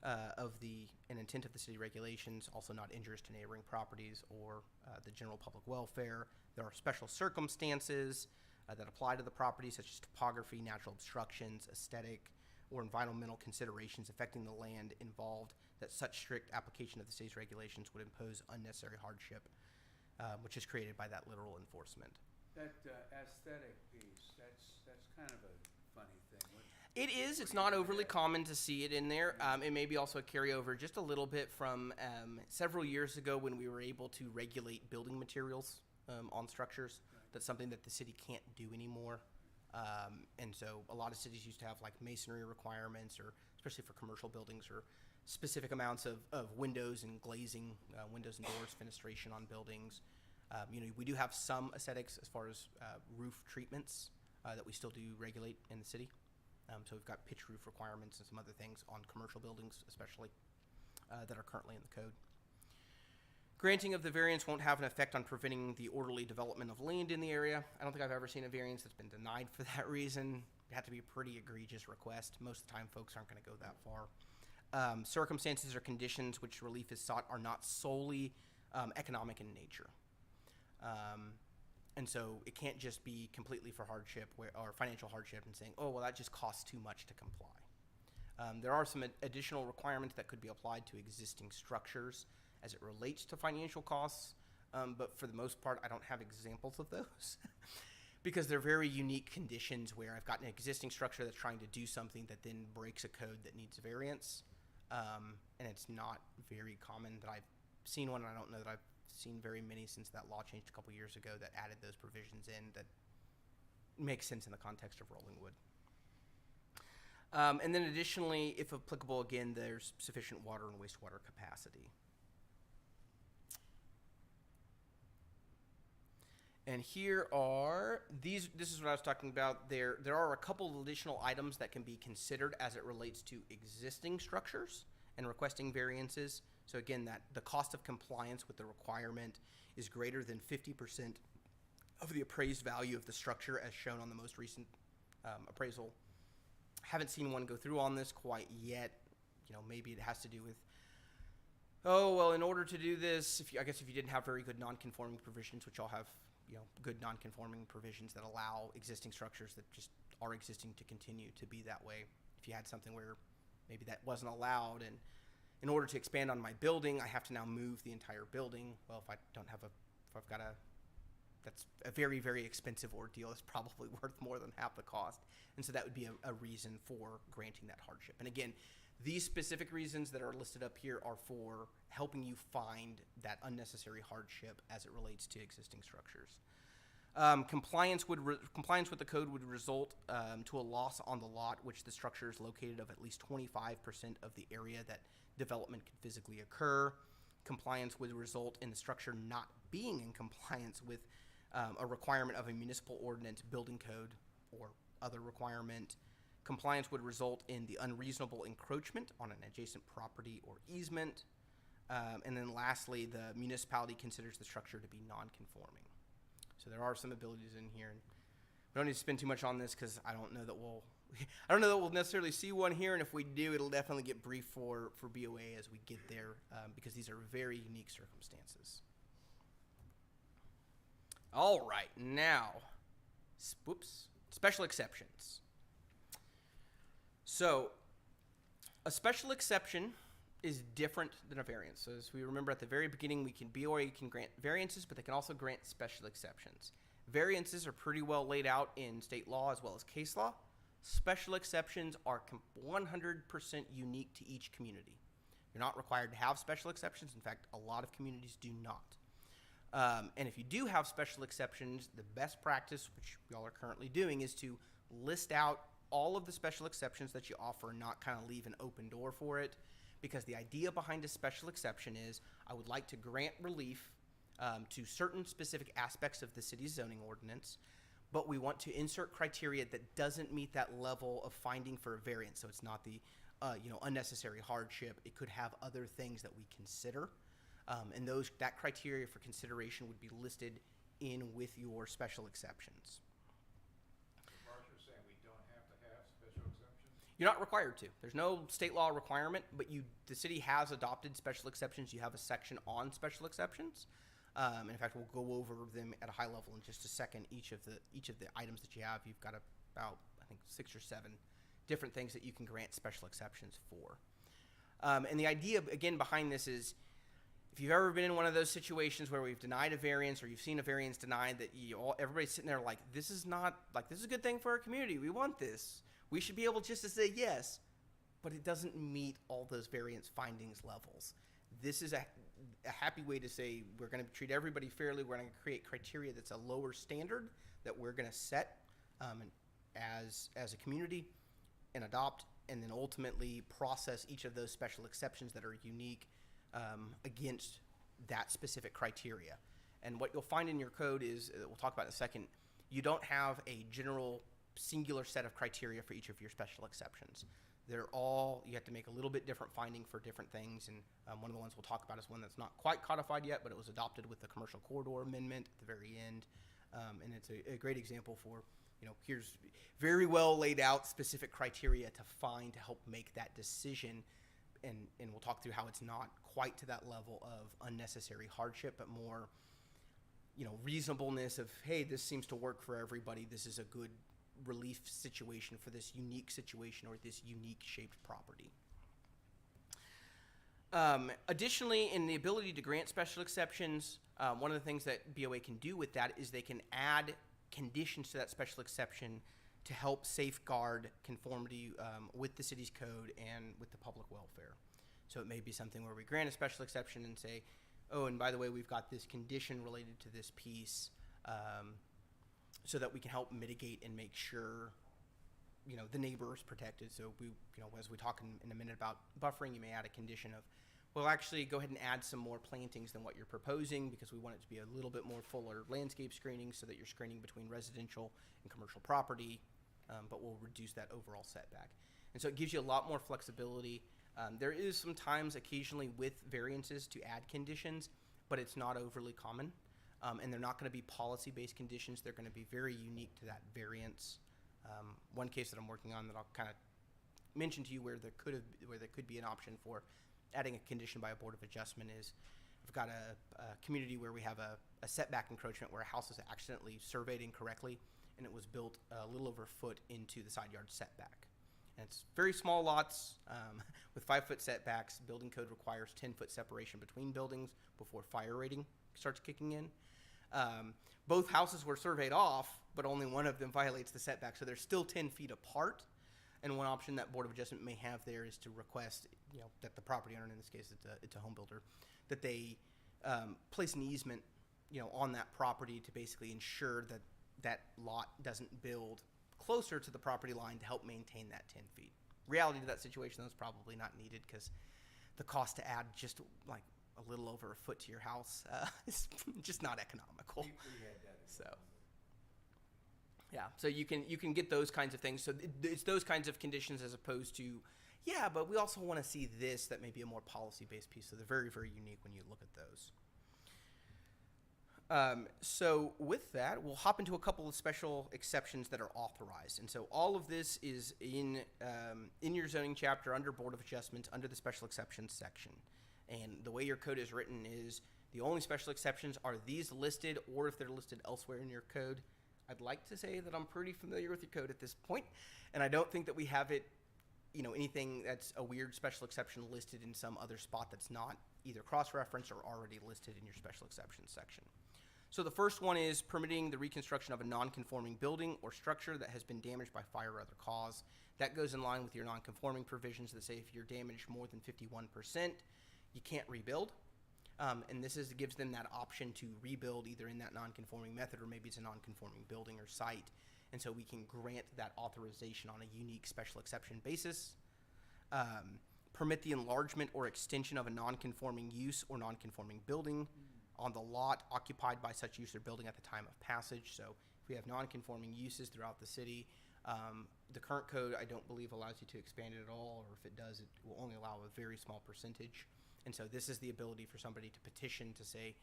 and intent of the city regulations, also not injurious to neighboring properties or the general public welfare. There are special circumstances that apply to the property, such as topography, natural obstructions, aesthetic, or environmental considerations affecting the land involved, that such strict application of the city's regulations would impose unnecessary hardship, which is created by that literal enforcement. That aesthetic piece, that's kind of a funny thing. It is. It's not overly common to see it in there. It may be also a carryover just a little bit from several years ago when we were able to regulate building materials on structures. Right. That's something that the city can't do anymore. And so a lot of cities used to have like masonry requirements, or especially for commercial buildings, or specific amounts of windows and glazing, windows and doors, fenestration on buildings. We do have some aesthetics as far as roof treatments that we still do regulate in the city. So we've got pitch roof requirements and some other things on commercial buildings, especially, that are currently in the code. Granting of the variance won't have an effect on preventing the orderly development of land in the area. I don't think I've ever seen a variance that's been denied for that reason. It had to be a pretty egregious request. Most of the time, folks aren't going to go that far. Circumstances or conditions which relief is sought are not solely economic in nature. And so it can't just be completely for hardship or financial hardship and saying, oh, well, that just costs too much to comply. There are some additional requirements that could be applied to existing structures as it relates to financial costs, but for the most part, I don't have examples of those because they're very unique conditions where I've got an existing structure that's trying to do something that then breaks a code that needs a variance, and it's not very common that I've seen one, and I don't know that I've seen very many since that law changed a couple years ago that added those provisions in that makes sense in the context of Rolling Wood. And then additionally, if applicable, again, there's sufficient water and wastewater capacity. And here are this is what I was talking about. There are a couple of additional items that can be considered as it relates to existing structures and requesting variances. So again, that the cost of compliance with the requirement is greater than 50% of the appraised value of the structure as shown on the most recent appraisal. Haven't seen one go through on this quite yet. Maybe it has to do with, in order to do this, if you didn't have very good non-conforming provisions, which all have, good non-conforming provisions that allow existing structures that just are existing to continue to be that way. If you had something where maybe that wasn't allowed, and in order to expand on my building, I have to now move the entire building. Well, that's a very, very expensive ordeal. It's probably worth more than half the cost. And so that would be a reason for granting that hardship. And again, these specific reasons that are listed up here are for helping you find that unnecessary hardship as it relates to existing structures. Compliance with the code would result to a loss on the lot which the structure is located of at least 25% of the area that development could physically occur. Compliance would result in the structure not being in compliance with a requirement of a municipal ordinance, building code, or other requirement. Compliance would result in the unreasonable encroachment on an adjacent property or easement. And then lastly, the municipality considers the structure to be non-conforming. So there are some abilities in here. And we don't need to spend too much on this because I don't know that we'll necessarily see one here. And if we do, it'll definitely get briefed for BOA as we get there because these are very unique circumstances. All right, now, special exceptions. So, a special exception is different than a variance. So as we remember at the very beginning, BOA can grant variances, but they can also grant special exceptions. Variances are pretty well laid out in state law as well as case law. Special exceptions are 100% unique to each community. You're not required to have special exceptions. In fact, a lot of communities do not. And if you do have special exceptions, the best practice, which y'all are currently doing, is to list out all of the special exceptions that you offer and not kind of leave an open door for it, because the idea behind a special exception is I would like to grant relief to certain specific aspects of the city's zoning ordinance, but we want to insert criteria that doesn't meet that level of finding for a variance. So it's not the unnecessary hardship. It could have other things that we consider, and that criteria for consideration would be listed in with your special exceptions. Mark, you're saying we don't have to have special exceptions? You're not required to. There's no state law requirement, but the city has adopted special exceptions. You have a section on special exceptions. And in fact, we'll go over them at a high level in just a second. Each of the items that you have, you've got about, I think, 6 or 7 different things that you can grant special exceptions for. And the idea, again, behind this is, if you've ever been in one of those situations where we've denied a variance or you've seen a variance denied, that everybody's sitting there like, this is a good thing for our community. We want this. We should be able just to say yes, but it doesn't meet all those variance findings levels. This is a happy way to say we're going to treat everybody fairly. We're going to create criteria that's a lower standard that we're going to set as a community and adopt, and then ultimately process each of those special exceptions that are unique against that specific criteria. And what you'll find in your code is, we'll talk about in a second, you don't have a general singular set of criteria for each of your special exceptions. You have to make a little bit different finding for different things, and one of the ones we'll talk about is one that's not quite codified yet, but it was adopted with the commercial corridor amendment at the very end, and it's a great example for, here's very well laid out specific criteria to find to help make that decision, and we'll talk through how it's not quite to that level of unnecessary hardship, but more, reasonableness of, hey, this seems to work for everybody, this is a good relief situation for this unique situation or this unique shaped property. Additionally, in the ability to grant special exceptions, one of the things that BOA can do with that is they can add conditions to that special exception to help safeguard conformity with the city's code and with the public welfare. So it may be something where we grant a special exception and say, oh, and by the way, we've got this condition related to this piece, so that we can help mitigate and make sure, the neighbor is protected. So we, as we talk in a minute about buffering, you may add a condition of, well, actually go ahead and add some more plantings than what you're proposing, because we want it to be a little bit more fuller landscape screening so that you're screening between residential and commercial property, but we'll reduce that overall setback. And so it gives you a lot more flexibility. There is sometimes occasionally with variances to add conditions, but it's not overly common. And they're not going to be policy-based conditions. They're going to be very unique to that variance. One case that I'm working on that I'll kind of mention to you where there could be an option for adding a condition by a board of adjustment is, I've got a community where we have a setback encroachment where a house was accidentally surveyed incorrectly, and it was built a little over a foot into the side yard setback. And it's very small lots with 5-foot setbacks. Building code requires 10-foot separation between buildings before fire rating starts kicking in. Both houses were surveyed off, but only one of them violates the setback, so they're still 10 feet apart. And one option that Board of Adjustment may have there is to request, that the property owner, in this case it's a home builder, that they place an easement, on that property to basically ensure that that lot doesn't build closer to the property line to help maintain that 10 feet. Reality to that situation, though, is probably not needed, because the cost to add just like a little over a foot to your house is just not economical. We had that. So, yeah, so you can get those kinds of things. So it's those kinds of conditions as opposed to, yeah, but we also want to see this that may be a more policy-based piece. So they're very, very unique when you look at those. So with that, we'll hop into a couple of special exceptions that are authorized. And so all of this is in your zoning chapter under Board of Adjustments under the special exceptions section. And the way your code is written is the only special exceptions are these listed, or if they're listed elsewhere in your code. I'd like to say that I'm pretty familiar with your code at this point, and I don't think that we have it, anything that's a weird special exception listed in some other spot that's not either cross-referenced or already listed in your special exceptions section. So the first one is permitting the reconstruction of a non-conforming building or structure that has been damaged by fire or other cause. That goes in line with your non-conforming provisions that say if you're damaged more than 51%, you can't rebuild. And this gives them that option to rebuild either in that non-conforming method, or maybe it's a non-conforming building or site. and so we can grant that authorization on a unique special exception basis. Permit the enlargement or extension of a non-conforming use or non-conforming building on the lot occupied by such use or building at the time of passage. So if we have non-conforming uses throughout the city, the current code, I don't believe, allows you to expand it at all, or if it does, it will only allow a very small percentage. And so this is the ability for somebody to petition to say,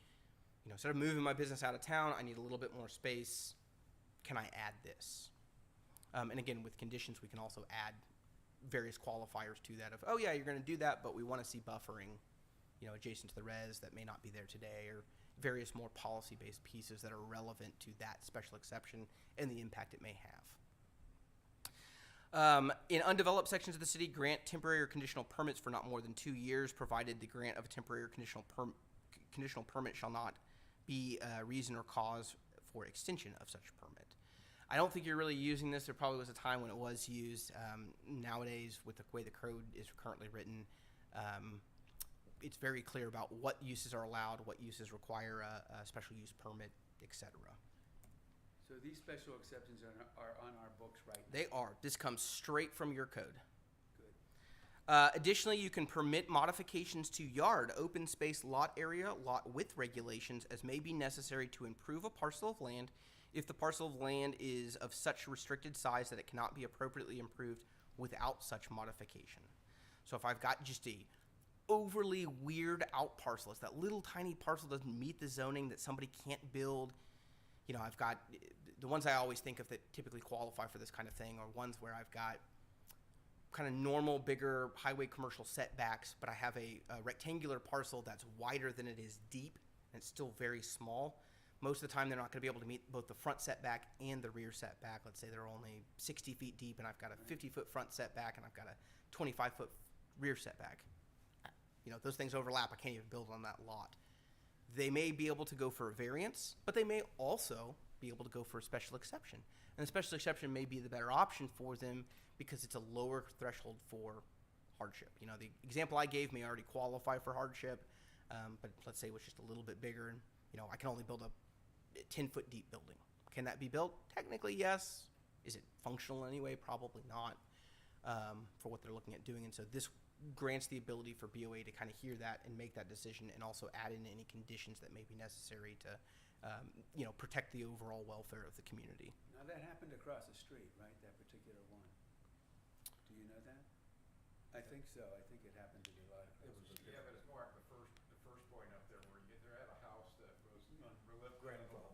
you know, instead of moving my business out of town, I need a little bit more space. Can I add this? And again, with conditions, we can also add various qualifiers to that of, oh yeah, you're going to do that, but we want to see buffering, you know, adjacent to the res that may not be there today, or various more policy-based pieces that are relevant to that special exception and the impact it may have. In undeveloped sections of the city, grant temporary or conditional permits for not more than 2 years, provided the grant of a temporary or conditional permit shall not be a reason or cause for extension of such permit. I don't think you're really using this. There probably was a time when it was used. Nowadays, with the way the code is currently written, it's very clear about what uses are allowed, what uses require a special use permit, etc. So these special exceptions are on our books right now? They are. This comes straight from your code. Good. Additionally, you can permit modifications to yard, open space, lot area, lot width regulations as may be necessary to improve a parcel of land if the parcel of land is of such restricted size that it cannot be appropriately improved without such modification. So if I've got just a overly weird out parcel, it's that little tiny parcel doesn't meet the zoning that somebody can't build. You know, I've got the ones I always think of that typically qualify for this kind of thing are ones where I've got kind of normal, bigger highway commercial setbacks, but I have a rectangular parcel that's wider than it is deep, and it's still very small. Most of the time, they're not going to be able to meet both the front setback and the rear setback. Let's say they're only 60 feet deep, and I've got a 50-foot front setback, and I've got a 25-foot rear setback. You know, those things overlap. I can't even build on that lot. They may be able to go for a variance, but they may also be able to go for a special exception. And a special exception may be the better option for them because it's a lower threshold for hardship. You know, the example I gave may already qualify for hardship, but let's say it was just a little bit bigger, and, you know, I can only build a 10-foot deep building. Can that be built? Technically, yes. Is it functional anyway? Probably not, for what they're looking at doing. And so this grants the ability for BOA to kind of hear that and make that decision, and also add in any conditions that may be necessary to, you know, protect the overall welfare of the community. Now, that happened across the street, right, that particular one? Do you know that? I think so. I think it happened to be a lot across the street. Yeah, but it's more like the first point up there where they're at a house that was unlivable.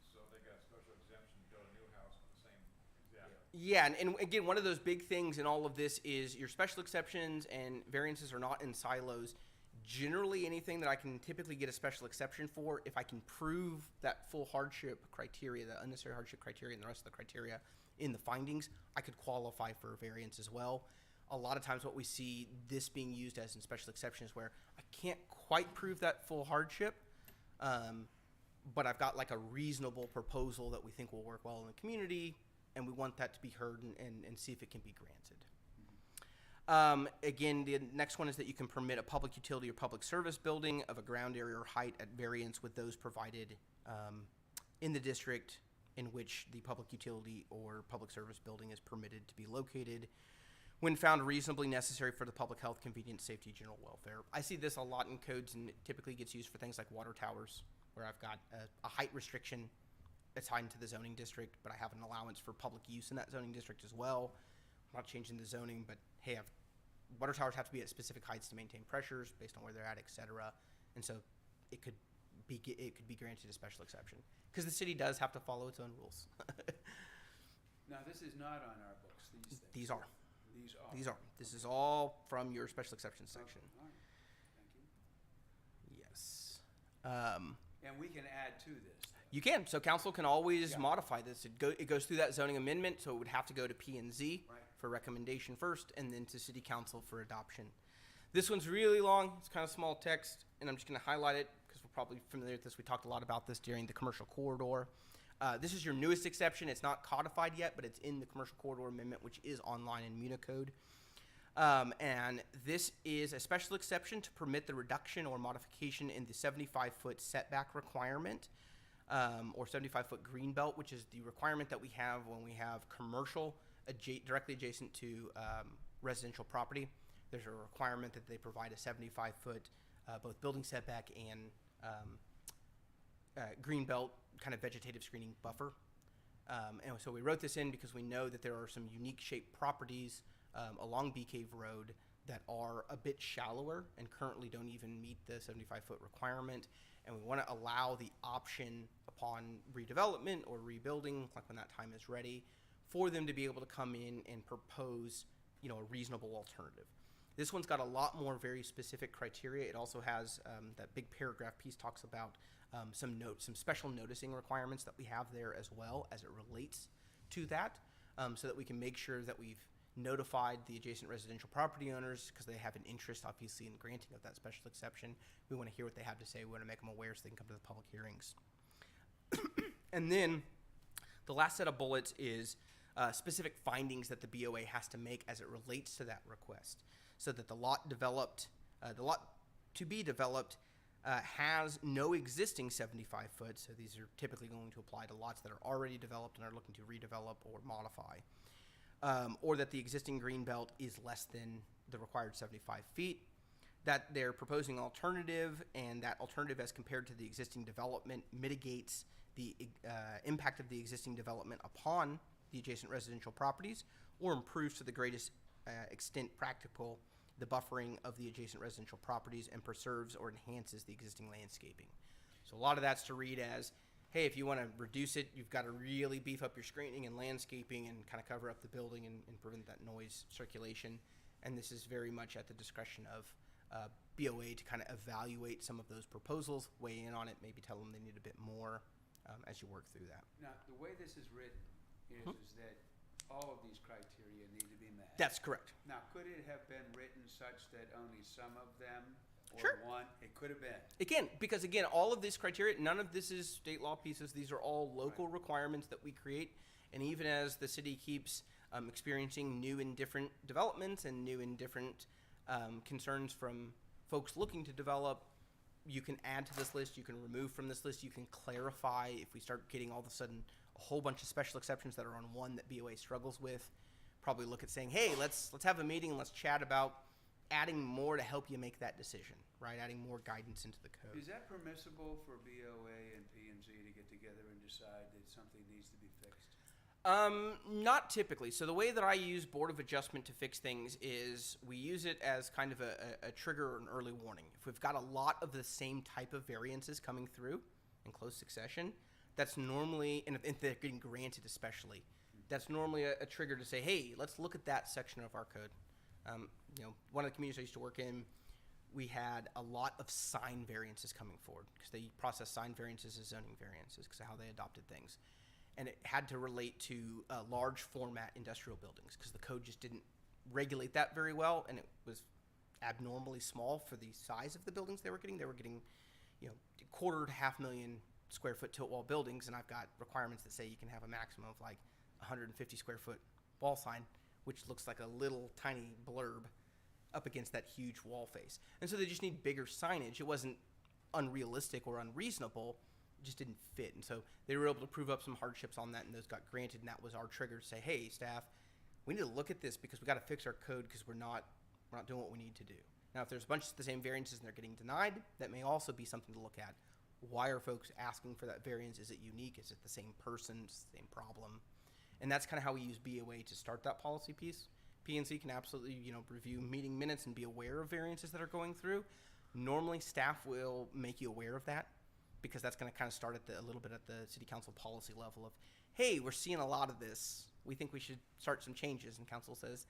So they got a special exemption to build a new house on the same exact. Yeah, and again, one of those big things in all of this is your special exceptions and variances are not in silos. Generally, anything that I can typically get a special exception for, if I can prove that full hardship criteria, the unnecessary hardship criteria, and the rest of the criteria in the findings, I could qualify for a variance as well. A lot of times what we see this being used as in special exceptions where I can't quite prove that full hardship, but I've got like a reasonable proposal that we think will work well in the community, and we want that to be heard and see if it can be granted. Again, the next one is that you can permit a public utility or public service building of a ground area or height at variance with those provided in the district in which the public utility or public service building is permitted to be located when found reasonably necessary for the public health, convenience, safety, general welfare. I see this a lot in codes, and it typically gets used for things like water towers, where I've got a height restriction assigned to the zoning district, but I have an allowance for public use in that zoning district as well. I'm not changing the zoning, but hey, water towers have to be at specific heights to maintain pressures based on where they're at, et cetera. And so it could be granted a special exception because the city does have to follow its own rules. Now, this is not on our books, these things. These are. These are. These are. This is all from your special exceptions section. Okay, all right. Thank you. Yes. And we can add to this. You can. So council can always Yeah. modify this. It goes through that zoning amendment, so it would have to go to P&Z Right. for recommendation first, and then to city council for adoption. This one's really long. It's kind of small text, and I'm just going to highlight it because we're probably familiar with this. We talked a lot about this during the commercial corridor. This is your newest exception. It's not codified yet, but it's in the commercial corridor amendment, which is online in Municode. And this is a special exception to permit the reduction or modification in the 75-foot setback requirement or 75-foot green belt, which is the requirement that we have when we have commercial directly adjacent to residential property. There's a requirement that they provide a 75-foot both building setback and green belt kind of vegetative screening buffer. And so we wrote this in because we know that there are some unique shaped properties along Bee Cave Road that are a bit shallower and currently don't even meet the 75-foot requirement. And we want to allow the option upon redevelopment or rebuilding, like when that time is ready, for them to be able to come in and propose, a reasonable alternative. This one's got a lot more very specific criteria. It also has that big paragraph piece talks about some special noticing requirements that we have there as well as it relates to that, so that we can make sure that we've notified the adjacent residential property owners because they have an interest, obviously, in granting of that special exception. We want to hear what they have to say. We want to make them aware so they can come to the public hearings. And then the last set of bullets is specific findings that the BOA has to make as it relates to that request, so that the lot to be developed has no existing 75 foot. So these are typically going to apply to lots that are already developed and are looking to redevelop or modify. Or that the existing green belt is less than the required 75 feet, that they're proposing an alternative, and that alternative as compared to the existing development mitigates the impact of the existing development upon the adjacent residential properties, or improves to the greatest extent practical the buffering of the adjacent residential properties and preserves or enhances the existing landscaping. So a lot of that's to read as, hey, if you want to reduce it, you've got to really beef up your screening and landscaping and kind of cover up the building and prevent that noise circulation. And this is very much at the discretion of BOA to kind of evaluate some of those proposals, weigh in on it, maybe tell them they need a bit more as you work through that. Now, the way this is written is that all of these criteria need to be met. That's correct. Now, could it have been written such that only some of them, or Sure. one, it could have been? Because all of this criteria, none of this is state law pieces. These are all local requirements that we create. And even as the city keeps experiencing new and different developments and new and different concerns from folks looking to develop, you can add to this list, you can remove from this list, you can clarify if we start getting all of a sudden a whole bunch of special exceptions that are on one that BOA struggles with. Probably look at saying, hey, let's have a meeting and let's chat about adding more to help you make that decision, right? Adding more guidance into the code. Is that permissible for BOA and P&Z to get together and decide that something needs to be fixed? Not typically. So the way that I use Board of Adjustment to fix things is we use it as kind of a trigger or an early warning. If we've got a lot of the same type of variances coming through in close succession, that's normally, and if they're getting granted especially, that's normally a trigger to say, hey, let's look at that section of our code. One of the communities I used to work in, we had a lot of sign variances coming forward because they process sign variances as zoning variances because of how they adopted things. And it had to relate to large format industrial buildings because the code just didn't regulate that very well, and it was abnormally small for the size of the buildings they were getting. They were getting, 1/4 to 500,000 square foot tilt wall buildings, and I've got requirements that say you can have a maximum of like 150 square foot wall sign, which looks like a little tiny blurb up against that huge wall face. And so they just need bigger signage. It wasn't unrealistic or unreasonable, it just didn't fit. And so they were able to prove up some hardships on that, and those got granted, and that was our trigger to say, hey, staff, we need to look at this because we got to fix our code because we're not doing what we need to do. Now, if there's a bunch of the same variances and they're getting denied, that may also be something to look at. Why are folks asking for that variance? Is it unique? Is it the same person, same problem? And that's kind of how we use BOA to start that policy piece. P&C can absolutely, review meeting minutes and be aware of variances that are going through. Normally, staff will make you aware of that because that's going to kind of start a little bit at the city council policy level of, hey, we're seeing a lot of this. We think we should start some changes. And council says,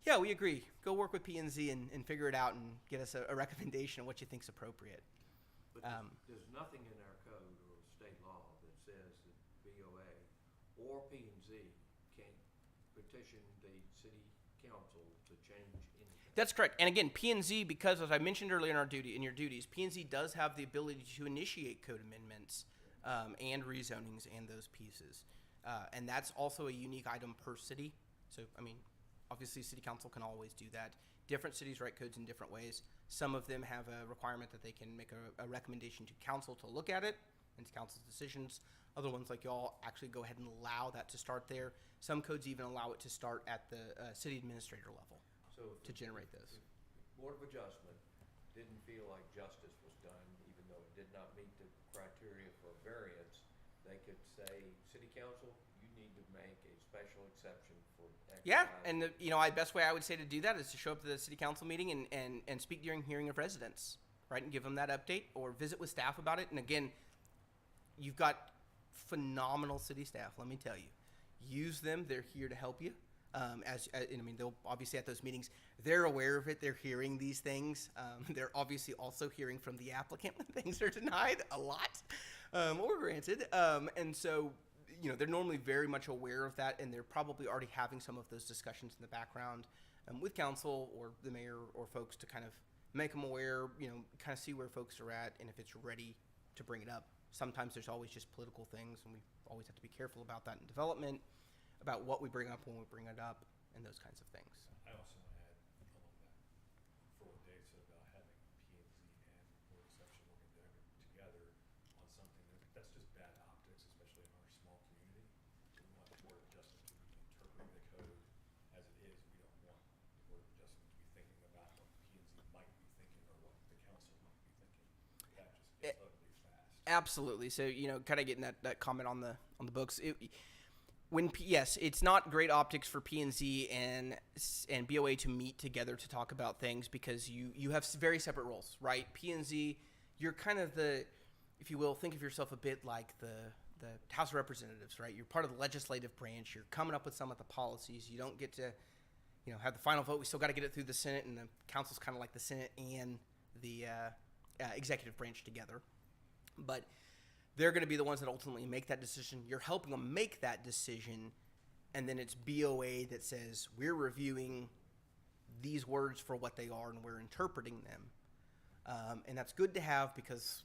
yeah, we agree. Go work with P&Z and figure it out and get us a recommendation of what you think's appropriate. But there's nothing in our code or state law that says that BOA or P&Z can petition the city council to change anything. That's correct. And again, P&Z, because as I mentioned earlier in your duties, P&Z does have the ability to initiate code amendments and rezonings and those pieces. And that's also a unique item per city. So, obviously city council can always do that. Different cities write codes in different ways. Some of them have a requirement that they can make a recommendation to council to look at it. and council's decisions. Other ones like y'all actually go ahead and allow that to start there. Some codes even allow it to start at the city administrator level So if to the- generate those. if Board of Adjustment didn't feel like justice was done, even though it did not meet the criteria for variance, they could say, city council, you need to make a special exception for X. Yeah, Y, and the best way I would say to do that is to show up to the city council meeting and speak during hearing of residents, right, and give them that update or visit with staff about it. And again, you've got phenomenal city staff. Let me tell you, use them. They're here to help you. And I mean, they'll obviously at those meetings, they're aware of it. They're hearing these things. They're obviously also hearing from the applicant when things are denied a lot or granted. And so, they're normally very much aware of that, and they're probably already having some of those discussions in the background with council or the mayor or folks to kind of make them aware, kind of see where folks are at and if it's ready to bring it up. Sometimes there's always just political things, and we always have to be careful about that in development, about what we bring up when we bring it up, and those kinds of things. I also want to add along that for what Dave said about having P and Z and Board of Exception working together on something that's just bad optics, especially in our small community. We want the Board of Adjustment to be interpreting the code as it is. We don't want the Board of Adjustment to be thinking about what P and Z might be thinking or what the council might be thinking. That just gets ugly fast. Absolutely. So, kind of getting that comment on the books. Yes, it's not great optics for P&Z and BOA to meet together to talk about things because you have very separate roles, right? P&Z, you're kind of if you will, think of yourself a bit like the House of Representatives, right? You're part of the legislative branch. You're coming up with some of the policies. You don't get to, have the final vote. We still got to get it through the Senate, and the council's kind of like the Senate and the executive branch together. But they're going to be the ones that ultimately make that decision. You're helping them make that decision, and then it's BOA that says, we're reviewing these words for what they are, and we're interpreting them. And that's good to have because,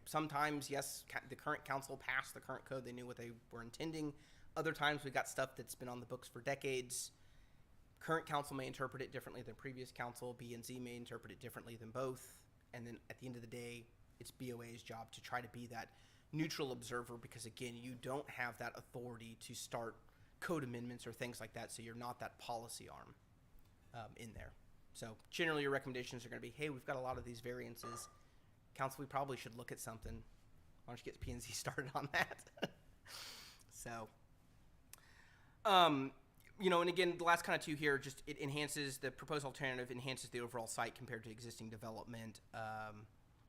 sometimes, yes, the current council passed the current code. They knew what they were intending. Other times we got stuff that's been on the books for decades. Current council may interpret it differently than previous council. B and Z may interpret it differently than both. And then at the end of the day, it's BOA's job to try to be that neutral observer because, again, you don't have that authority to start code amendments or things like that, so you're not that policy arm in there. So generally your recommendations are going to be, hey, we've got a lot of these variances. Council, we probably should look at something. Why don't you get P&Z started on that? So, and again, the last kind of two here, just it enhances, the proposed alternative enhances the overall site compared to existing development,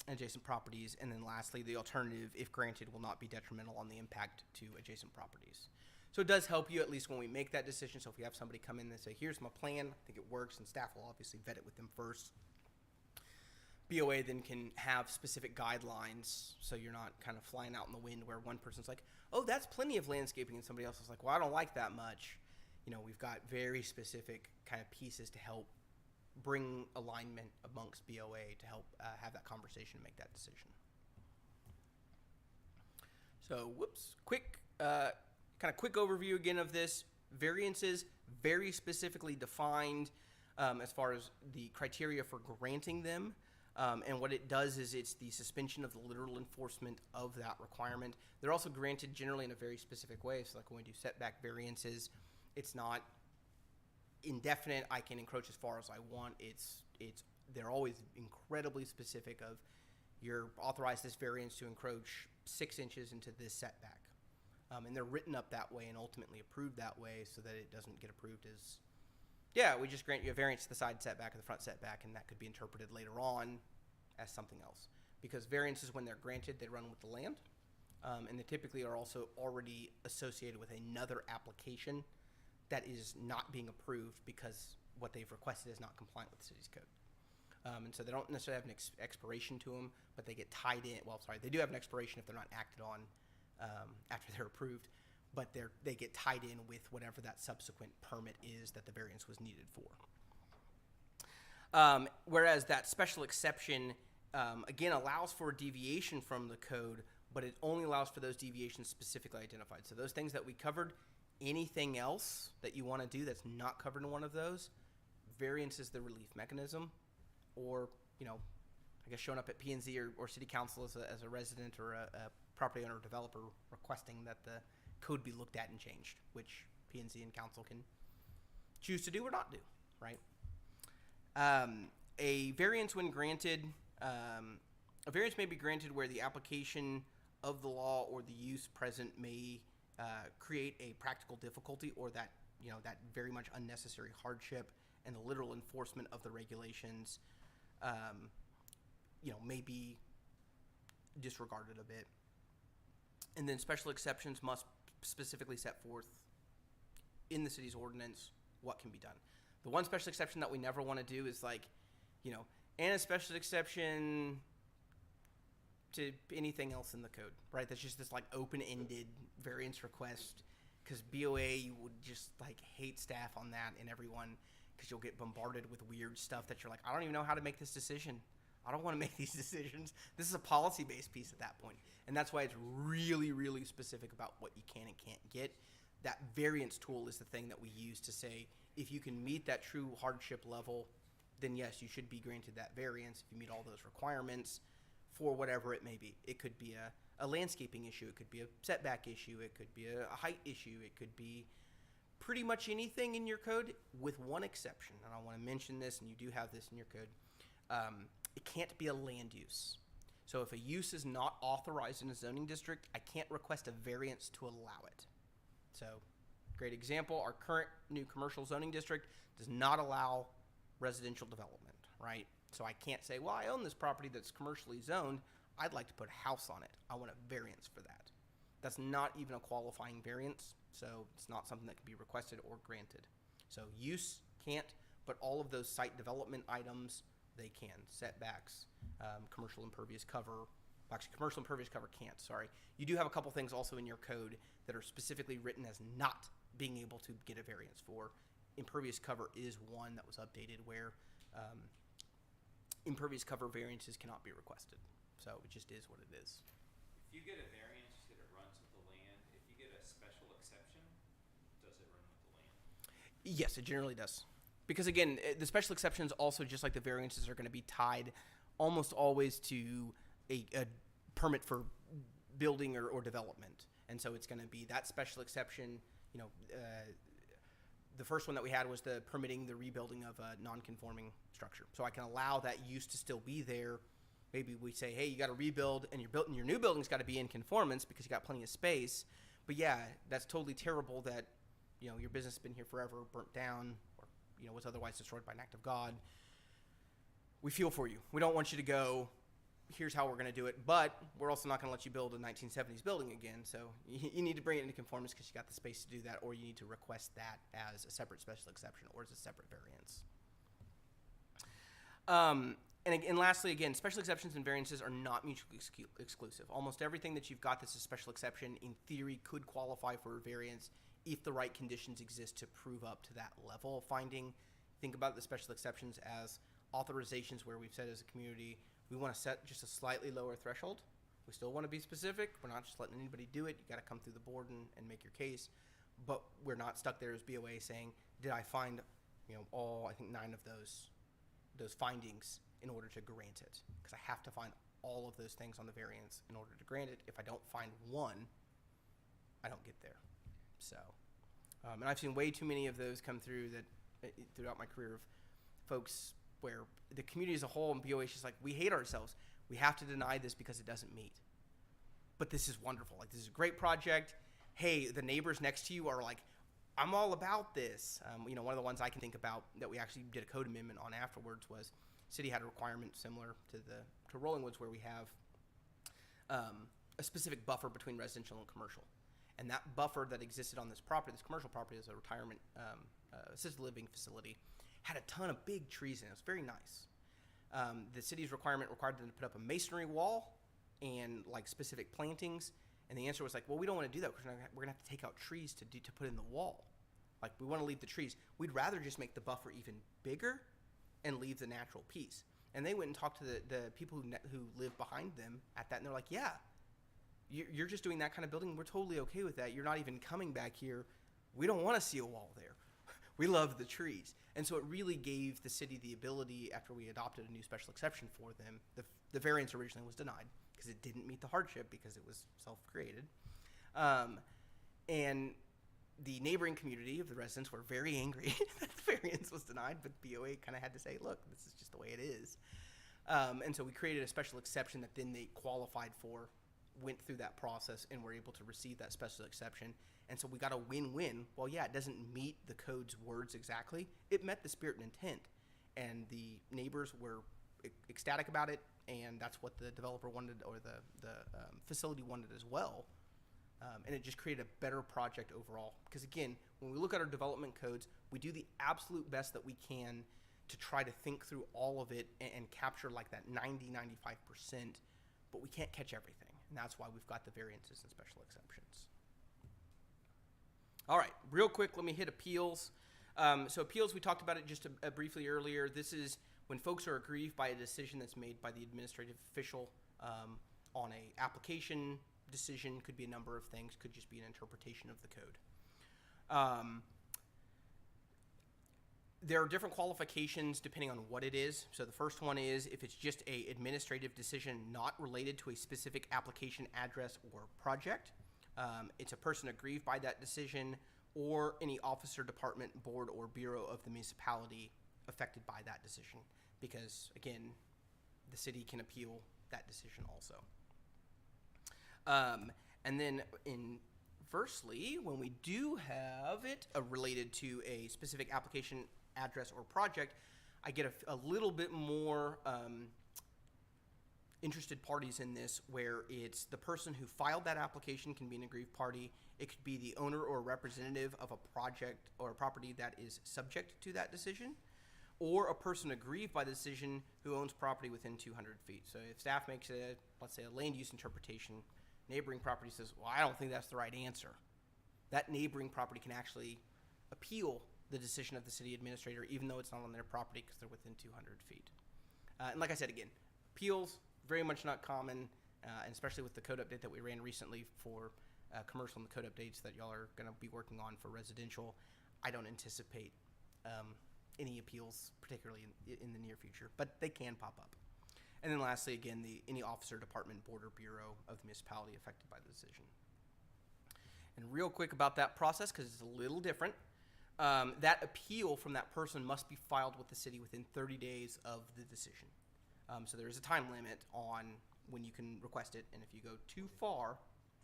adjacent properties, and then lastly, the alternative, if granted, will not be detrimental on the impact to adjacent properties. So it does help you at least when we make that decision. So if we have somebody come in and say, here's my plan, I think it works, and staff will obviously vet it with them first. BOA then can have specific guidelines so you're not kind of flying out in the wind where one person's like, oh, that's plenty of landscaping, and somebody else is like, well, I don't like that much. We've got very specific kind of pieces to help bring alignment amongst BOA to help have that conversation and make that decision. So, quick overview again of this. Variances, very specifically defined as far as the criteria for granting them. And what it does is it's the suspension of the literal enforcement of that requirement. They're also granted generally in a very specific way. So like when we do setback variances, it's not indefinite. I can encroach as far as I want. They're always incredibly specific of you're authorized this variance to encroach 6 inches into this setback. And they're written up that way and ultimately approved that way so that it doesn't get approved as, yeah, we just grant you a variance to the side setback or the front setback, and that could be interpreted later on as something else. Because variances, when they're granted, they run with the land. And they typically are also already associated with another application that is not being approved because what they've requested is not compliant with the city's code. And so they don't necessarily have an expiration to them, but they get tied in. Well, sorry, they do have an expiration if they're not acted on after they're approved, but they get tied in with whatever that subsequent permit is that the variance was needed for. Whereas that special exception, again, allows for a deviation from the code, but it only allows for those deviations specifically identified. So those things that we covered, anything else that you want to do that's not covered in one of those, variance is the relief mechanism, or, I guess showing up at P&Z or city council as a resident or a property owner or developer requesting that the code be looked at and changed, which P&Z and council can choose to do or not do, right? A variance when granted, a variance may be granted where the application of the law or the use present may create a practical difficulty, or that, you know, that very much unnecessary hardship and the literal enforcement of the regulations, you know, may be disregarded a bit. And then special exceptions must specifically set forth in the city's ordinance what can be done. The one special exception that we never want to do is like, you know, and a special exception to anything else in the code, right? That's just this like open-ended variance request, because BOA would just like hate staff on that and everyone, because you'll get bombarded with weird stuff that you're like, I don't even know how to make this decision. I don't want to make these decisions. This is a policy-based piece at that point. And that's why it's really, really specific about what you can and can't get. That variance tool is the thing that we use to say, if you can meet that true hardship level, then yes, you should be granted that variance if you meet all those requirements for whatever it may be. It could be a landscaping issue. It could be a setback issue. It could be a height issue. It could be pretty much anything in your code, with one exception. And I want to mention this, and you do have this in your code. It can't be a land use. So if a use is not authorized in a zoning district, I can't request a variance to allow it. So, great example, our current new commercial zoning district does not allow residential development, right? So I can't say, well, I own this property that's commercially zoned. I'd like to put a house on it. I want a variance for that. That's not even a qualifying variance, so it's not something that can be requested or granted. So use can't, but all of those site development items, they can. Setbacks, commercial impervious cover. Actually, commercial impervious cover can't, sorry. You do have a couple things also in your code that are specifically written as not being able to get a variance for. Impervious cover is one that was updated where impervious cover variances cannot be requested. So it just is what it is. If you get a variance that it runs with the land, if you get a special exception, does it run with the land? Yes, it generally does. Because again, the special exceptions also, just like the variances, are going to be tied almost always to a permit for building or development. And so it's going to be that special exception, you know, the first one that we had was the permitting the rebuilding of a non-conforming structure. So I can allow that use to still be there. Maybe we say, hey, you got to rebuild, and your new building's got to be in conformance because you got plenty of space. But yeah, that's totally terrible that, you know, your business has been here forever, burnt down, or, you know, was otherwise destroyed by an act of God. We feel for you. We don't want you to go, here's how we're going to do it, but we're also not going to let you build a 1970s building again. So you need to bring it into conformance because you got the space to do that, or you need to request that as a separate special exception or as a separate variance. And lastly, again, special exceptions and variances are not mutually exclusive. Almost everything that you've got that's a special exception, in theory, could qualify for a variance if the right conditions exist to prove up to that level of finding. Think about the special exceptions as authorizations where we've said as a community, we want to set just a slightly lower threshold. We still want to be specific. We're not just letting anybody do it. You got to come through the board and make your case. But we're not stuck there as BOA saying, did I find, you know, all, I think 9 of those findings in order to grant it? Because I have to find all of those things on the variance in order to grant it. If I don't find one, I don't get there. So, and I've seen way too many of those come through that throughout my career of folks where the community as a whole and BOA is just like, we hate ourselves. We have to deny this because it doesn't meet. But this is wonderful. Like, this is a great project. Hey, the neighbors next to you are like, I'm all about this. You know, one of the ones I can think about that we actually did a code amendment on afterwards was city had a requirement similar to Rolling Woods where we have a specific buffer between residential and commercial. And that buffer that existed on this property, this commercial property, is a retirement assisted living facility, had a ton of big trees in it. It was very nice. The city's requirement required them to put up a masonry wall and like specific plantings. And the answer was like, well, we don't want to do that because we're going to have to take out trees to put in the wall. Like, we want to leave the trees. We'd rather just make the buffer even bigger and leave the natural piece. And they went and talked to the people who live behind them at that, and they're like, yeah, you're just doing that kind of building. We're totally okay with that. You're not even coming back here. We don't want to see a wall there. We love the trees. And so it really gave the city the ability, after we adopted a new special exception for them, the variance originally was denied because it didn't meet the hardship because it was self-created. And the neighboring community of the residents were very angry that the variance was denied, but BOA kind of had to say, look, this is just the way it is. And so we created a special exception that then they qualified for, went through that process, and were able to receive that special exception. And so we got a win-win. Well, yeah, it doesn't meet the code's words exactly. It met the spirit and intent. And the neighbors were ecstatic about it, and that's what the developer wanted, or the facility wanted as well. And it just created a better project overall. Because again, when we look at our development codes, we do the absolute best that we can to try to think through all of it and capture like that 90-95%, but we can't catch everything. And that's why we've got the variances and special exceptions. All right, real quick, let me hit appeals. So appeals, we talked about it just briefly earlier. This is when folks are aggrieved by a decision that's made by the administrative official on a application decision. Could be a number of things, could just be an interpretation of the code. There are different qualifications depending on what it is. So the first one is if it's just a administrative decision not related to a specific application address or project. It's a person aggrieved by that decision, or any officer, department, board, or bureau of the municipality affected by that decision. Because, again, the city can appeal that decision also. And then inversely, when we do have it related to a specific application address or project, I get a little bit more interested parties in this, where it's the person who filed that application can be an aggrieved party. It could be the owner or representative of a project or a property that is subject to that decision, or a person aggrieved by the decision who owns property within 200 feet. So if staff makes let's say a land use interpretation, neighboring property says, well, I don't think that's the right answer. That neighboring property can actually appeal the decision of the city administrator, even though it's not on their property because they're within 200 feet. And like I said, again, appeals, very much not common, and especially with the code update that we ran recently for commercial and the code updates that y'all are going to be working on for residential, I don't anticipate any appeals, particularly in the near future, but they can pop up. And then lastly, again, any officer, department, board, or bureau of the municipality affected by the decision. And real quick about that process, because it's a little different, that appeal from that person must be filed with the city within 30 days of the decision. So there is a time limit on when you can request it, and if you go too far...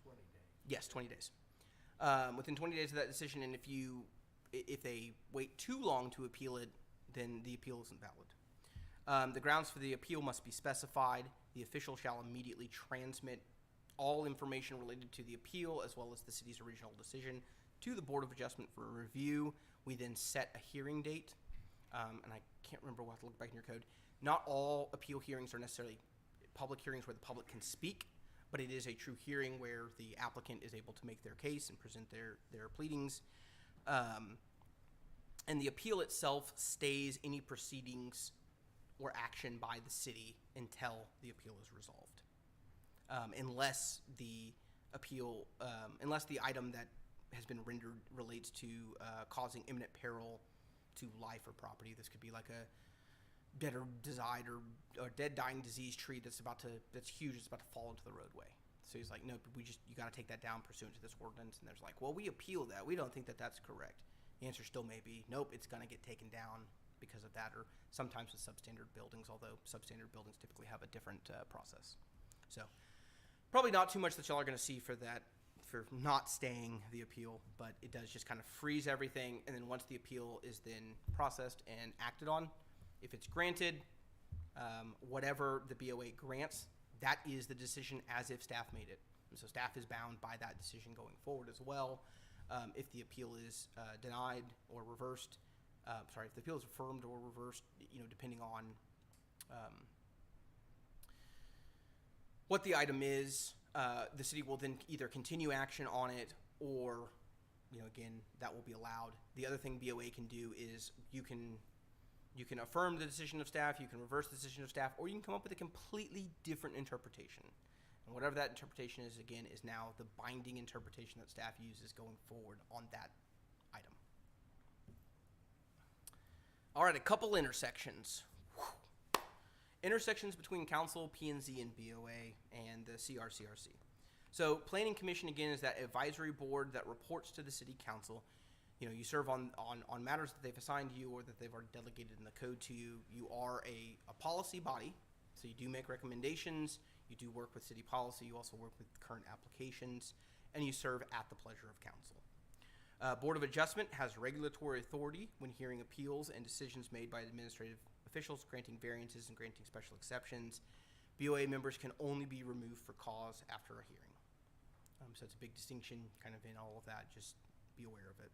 20 days. Yes, 20 days. Within 20 days of that decision, and if they wait too long to appeal it, then the appeal isn't valid. The grounds for the appeal must be specified. The official shall immediately transmit all information related to the appeal, as well as the city's original decision, to the Board of Adjustment for review. We then set a hearing date, and I can't remember, we'll have to look back in your code. Not all appeal hearings are necessarily public hearings where the public can speak, but it is a true hearing where the applicant is able to make their case and present their pleadings. And the appeal itself stays any proceedings or action by the city until the appeal is resolved. Unless the item that has been rendered relates to causing imminent peril to life or property. This could be like a dead or died or dead, dying, diseased tree that's huge, it's about to fall into the roadway. So he's like, no, you got to take that down pursuant to this ordinance. And there's like, well, we appeal that. We don't think that that's correct. The answer still may be, nope, it's going to get taken down because of that, or sometimes with substandard buildings, although substandard buildings typically have a different process. So probably not too much that y'all are going to see for that, for not staying the appeal, but it does just kind of freeze everything. And then once the appeal is then processed and acted on, if it's granted, whatever the BOA grants, that is the decision as if staff made it. And so staff is bound by that decision going forward as well. If the appeal is denied or reversed, if the appeal is affirmed or reversed, depending on what the item is, the city will then either continue action on it or, again, that will be allowed. The other thing BOA can do is you can affirm the decision of staff, you can reverse the decision of staff, or you can come up with a completely different interpretation. And whatever that interpretation is, again, is now the binding interpretation that staff uses going forward on that item. All right, a couple intersections. Whew. Intersections between council, P&Z, and BOA, and the CRCRC. So Planning Commission, again, is that advisory board that reports to the city council. You know, you serve on matters that they've assigned to you or that they've already delegated in the code to you. You are a policy body, so you do make recommendations. You do work with city policy. You also work with current applications, and you serve at the pleasure of council. Board of Adjustment has regulatory authority when hearing appeals and decisions made by administrative officials, granting variances and granting special exceptions. BOA members can only be removed for cause after a hearing. So it's a big distinction kind of in all of that. Just be aware of it.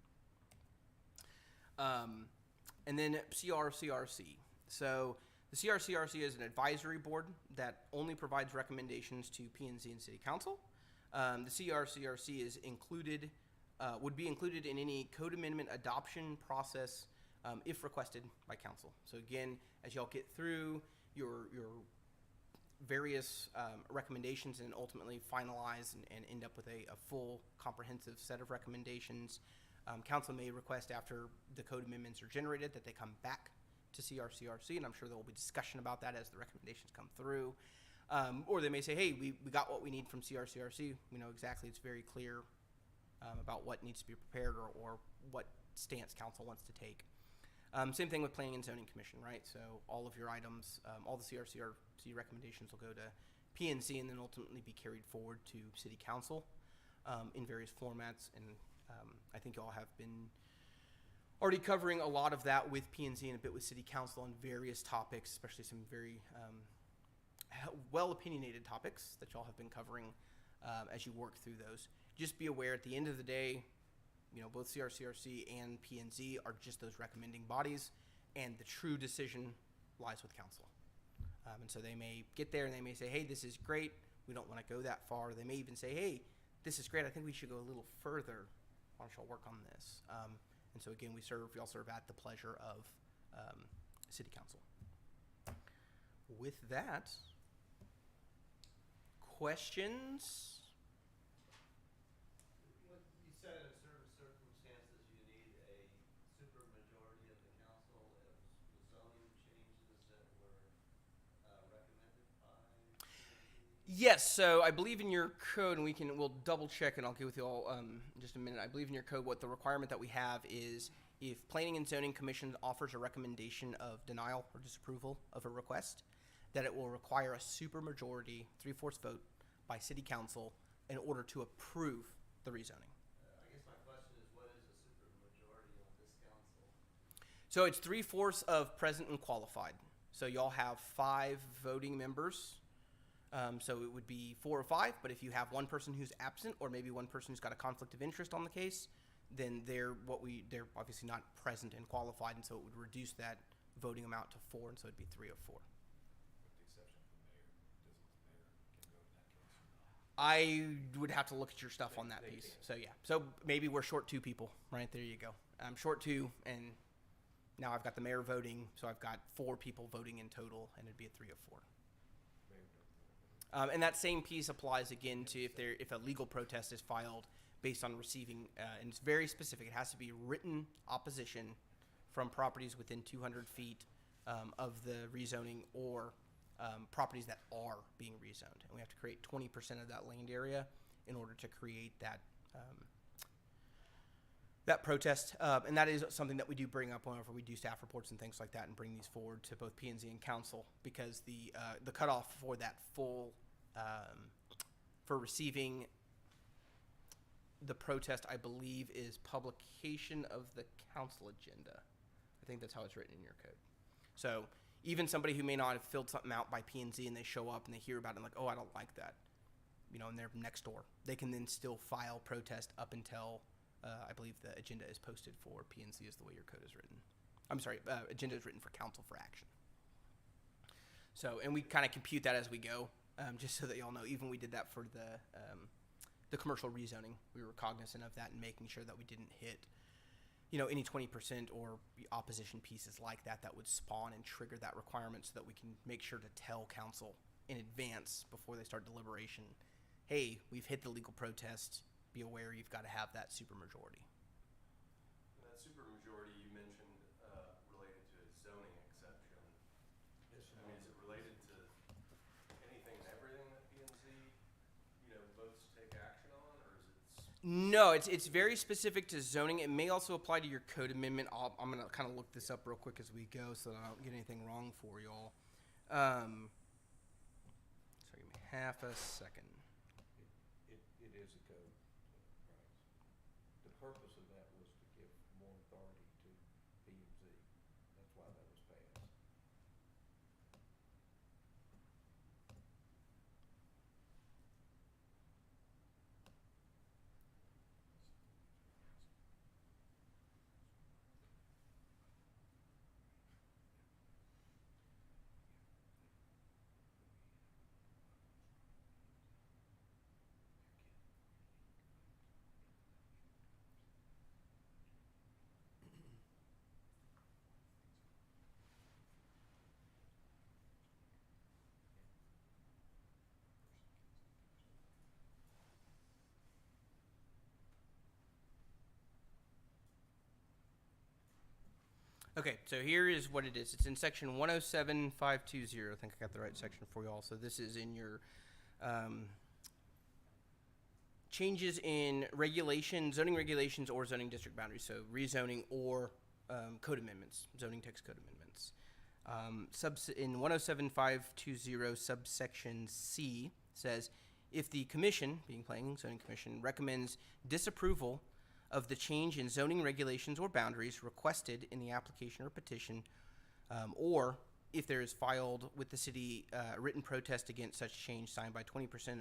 And then CRCRC. So the CRCRC is an advisory board that only provides recommendations to P&Z and City Council. The CRCRC is included, would be included in any code amendment adoption process if requested by council. So again, as y'all get through your various recommendations and ultimately finalize and end up with a full comprehensive set of recommendations, council may request after the code amendments are generated that they come back to CRCRC, and I'm sure there will be discussion about that as the recommendations come through. Or they may say, hey, we got what we need from CRCRC. We know exactly, it's very clear about what needs to be prepared or what stance council wants to take. Same thing with Planning and Zoning Commission, right? So all of your items, all the CRCRC recommendations will go to P&Z and then ultimately be carried forward to City Council in various formats. And I think y'all have been already covering a lot of that with P&Z and a bit with City Council on various topics, especially some very well-opinionated topics that y'all have been covering as you work through those. Just be aware at the end of the day, you know, both CRCRC and P&Z are just those recommending bodies, and the true decision lies with council. And so they may get there and they may say, hey, this is great. We don't want to go that far. They may even say, hey, this is great. I think we should go a little further. Why don't y'all work on this? And so again, y'all serve at the pleasure of City Council. With that, questions? What you said, in certain circumstances, you need a supermajority of the council if the zoning changes that were recommended by. Yes, so I believe in your code, and we'll double check, and I'll get with you all in just a minute. I believe in your code what the requirement that we have is if Planning and Zoning Commission offers a recommendation of denial or disapproval of a request, that it will require a supermajority, 3/4 vote by City Council in order to approve the rezoning. I guess my question is, what is a supermajority on this council? So it's 3/4 of present and qualified. So y'all have 5 voting members. So it would be 4 or 5, but if you have one person who's absent or maybe one person who's got a conflict of interest on the case, then they're obviously not present and qualified, and so it would reduce that voting amount to 4, and so it'd be 3 of 4. With the exception of the mayor. Does the mayor can go in that case or not? I would have to look at your stuff on that They piece. can. So yeah, so maybe we're short 2 people, right? There you go. I'm short 2, and now I've got the mayor voting, so I've got 4 people voting in total, and it'd be a 3 of 4. Mayor don't know. And that same piece applies again to if a legal protest is filed based on receiving, and it's very specific. It has to be written opposition from properties within 200 feet of the rezoning or properties that are being rezoned. And we have to create 20% of that land area in order to create that that protest. And that is something that we do bring up whenever we do staff reports and things like that and bring these forward to both P&Z and council, because the cutoff for that full, for receiving the protest, I believe, is publication of the council agenda. I think that's how it's written in your code. So even somebody who may not have filled something out by P&Z and they show up and they hear about it and like, oh, I don't like that, you know, and they're next door, they can then still file protest up until I believe the agenda is posted for P&Z is the way your code is written. I'm sorry, agenda is written for council for action. So, and we kind of compute that as we go, just so that y'all know. Even we did that for the commercial rezoning. We were cognizant of that and making sure that we didn't hit, you know, any 20% or opposition pieces like that that would spawn and trigger that requirement, so that we can make sure to tell council in advance before they start deliberation, hey, we've hit the legal protest. Be aware you've got to have that supermajority. That supermajority you mentioned related to No, it's very specific to zoning. It may also apply to your code amendment. I'm gonna kind of look this up real quick as we go, so that I don't get anything wrong for y'all. So give me half a second. It is a code, right? The purpose of that was to give more authority to P and Z. That's why that was passed. Okay, so here is what it is. It's in section 107520. I think I got the right section for y'all. So this is in your changes in regulation, zoning regulations, or zoning district boundaries. So rezoning or code amendments, zoning text code amendments. In 107520 subsection C says, if the commission, being planning and zoning commission, recommends disapproval of the change in zoning regulations or boundaries requested in the application or petition, or if there is filed with the city written protest against such change signed by 20%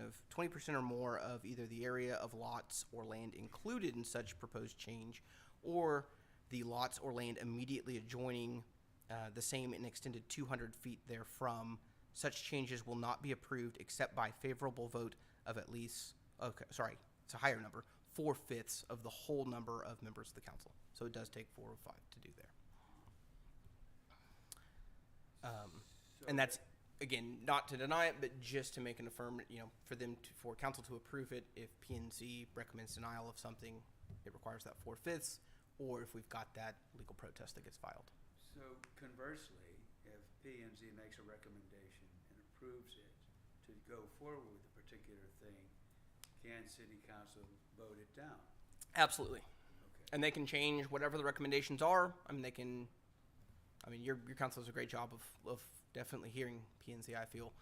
or more of either the area of lots or land included in such proposed change, or the lots or land immediately adjoining the same and extended 200 feet therefrom, such changes will not be approved except by favorable vote of at least, it's a higher number, 4/5 of the whole number of members of the council. So it does take 4 or 5 to do there. And that's, again, not to deny it, but just to make an affirmative, for council to approve it. If P&Z recommends denial of something, it requires that 4/5, or if we've got that legal protest that gets filed. So conversely, if P and Z makes a recommendation and approves it to go forward with a particular thing, can city council vote it down? Absolutely. Okay. And they can change whatever the recommendations are. Your council does a great job of definitely hearing P&Z, I feel.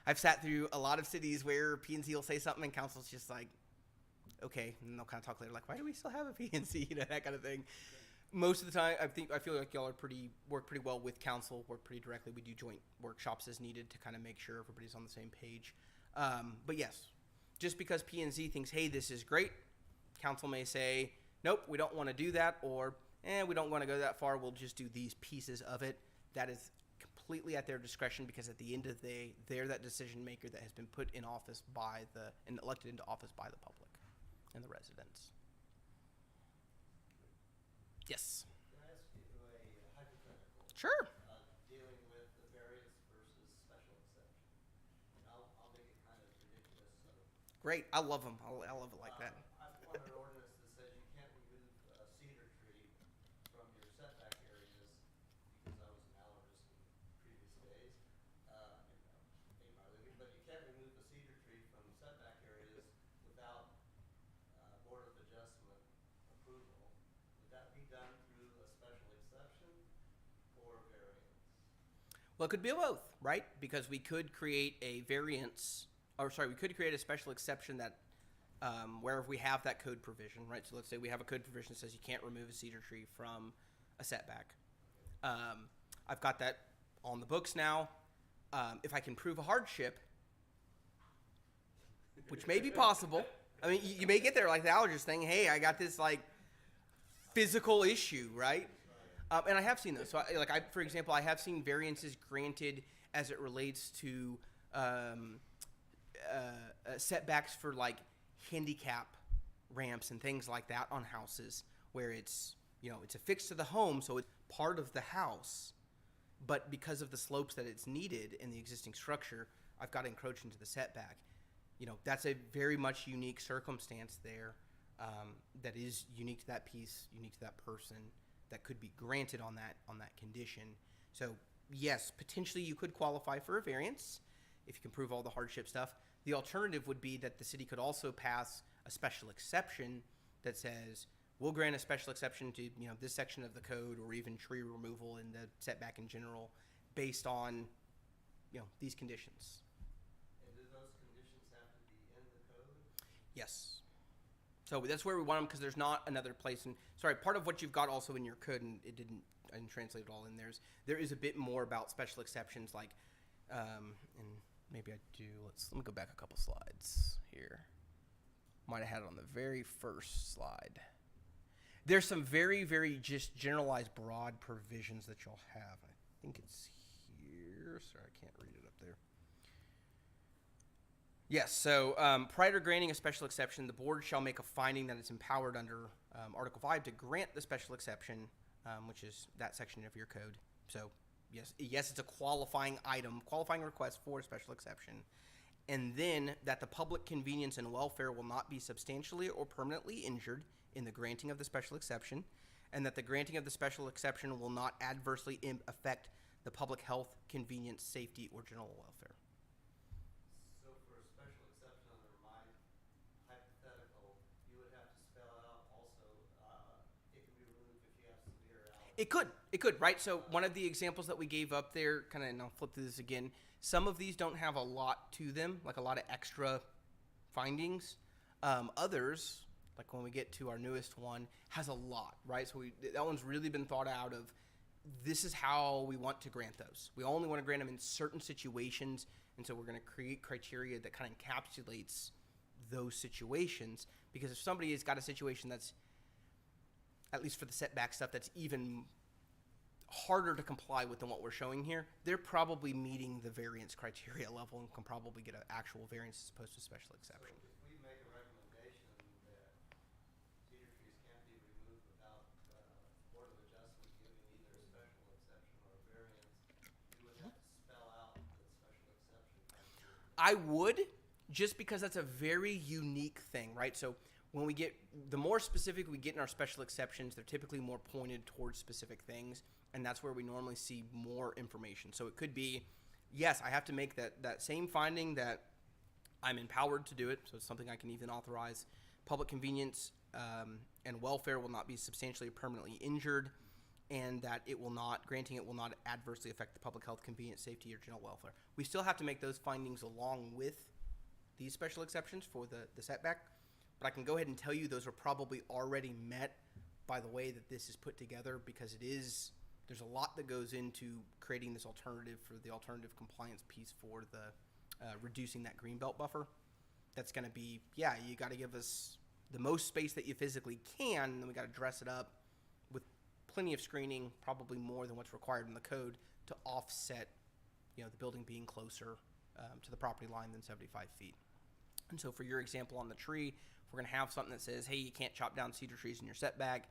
I've sat through a lot of cities where P&Z will say something and council's just like, okay, and they'll kind of talk later, like, why do we still have a P&Z, that kind of thing. Okay. Most of the time, I feel like y'all work pretty well with council, work pretty directly. We do joint workshops as needed to kind of make sure everybody's on the same page. But yes, just because P&Z thinks, hey, this is great, council may say, nope, we don't want to do that, or we don't want to go that far, we'll just do these pieces of it. That is completely at their discretion, because at the end of the day, they're that decision maker that has been put in office and elected into office by the public and the residents. Yes. Can I ask you a hypothetical? Sure. Dealing with the variance versus special exception. And I'll make it kind of ridiculous. So, Great. I love them. I love it like that. I've wanted an ordinance that says you can't remove a cedar tree from your setback areas, because I was an allergist in previous days, in my living, but you can't remove a cedar tree from setback areas without Board of Adjustment approval. Would that be done through a special exception or variance? Well, it could be both, right? Because we could create a variance, we could create a special exception that where we have that code provision, right? So let's say we have a code provision that says you can't remove a cedar tree from a setback. I've got that on the books now. If I can prove a hardship, which may be possible. I mean, you may get there like the allergist thing. Hey, I got this physical issue, right? And I have seen those. So, for example, I have seen variances granted as it relates to setbacks for handicap ramps and things like that on houses, where it's affixed to the home, so it's part of the house, but because of the slopes that it's needed in the existing structure, I've got to encroach into the setback. That's a very much unique circumstance there. That is unique to that piece, unique to that person, that could be granted on that condition. So yes, potentially you could qualify for a variance if you can prove all the hardship stuff. The alternative would be that the city could also pass a special exception that says we'll grant a special exception to this section of the code or even tree removal in the setback in general based on these conditions. And do those conditions have to be in the code? Yes. So that's where we want them because there's not another place. And sorry, part of what you've got also in your code, and I didn't translate it all in there is a bit more about special exceptions, like, and maybe I do. Let me go back a couple slides here. Might have had it on the very first slide. There's some very, very just generalized broad provisions that you'll have. I think it's here. Sorry, I can't read it up there. Yes, so prior to granting a special exception, the board shall make a finding that it's empowered under Article 5 to grant the special exception, which is that section of your code. So, yes, it's a qualifying item, qualifying request for a special exception. And then that the public convenience and welfare will not be substantially or permanently injured in the granting of the special exception, and that the granting of the special exception will not adversely affect the public health, convenience, safety, or general welfare. So for a special exception under my hypothetical, you would have to spell out also, it can be removed if you have severe allergies. It could, right? So one of the examples that we gave up there, and I'll flip through this again, some of these don't have a lot to them, like a lot of extra findings. Others, like when we get to our newest one, has a lot, right? So that one's really been thought out of, this is how we want to grant those. We only want to grant them in certain situations, and so we're going to create criteria that kind of encapsulates those situations, because if somebody has got a situation that's, at least for the setback stuff, that's even harder to comply with than what we're showing here, they're probably meeting the variance criteria level and can probably get an actual variance as opposed to special exception. So if we make a recommendation that cedar trees can't be removed without Board of Adjustment giving either a special exception or a variance, you would have to spell out the special exception criteria. I would, just because that's a very unique thing, right? So when we get, the more specific we get in our special exceptions, they're typically more pointed towards specific things, and that's where we normally see more information. So it could be, yes, I have to make that same finding that I'm empowered to do it, so it's something I can even authorize. Public convenience and welfare will not be substantially or permanently injured, and that granting it will not adversely affect the public health, convenience, safety, or general welfare. We still have to make those findings along with these special exceptions for the setback, but I can go ahead and tell you those are probably already met by the way that this is put together, because there's a lot that goes into creating this alternative for the alternative compliance piece for the reducing that greenbelt buffer. That's going to be, you got to give us the most space that you physically can, and then we got to dress it up with plenty of screening, probably more than what's required in the code, to offset, the building being closer to the property line than 75 feet. And so for your example on the tree, if we're going to have something that says, hey, you can't chop down cedar trees in your setback,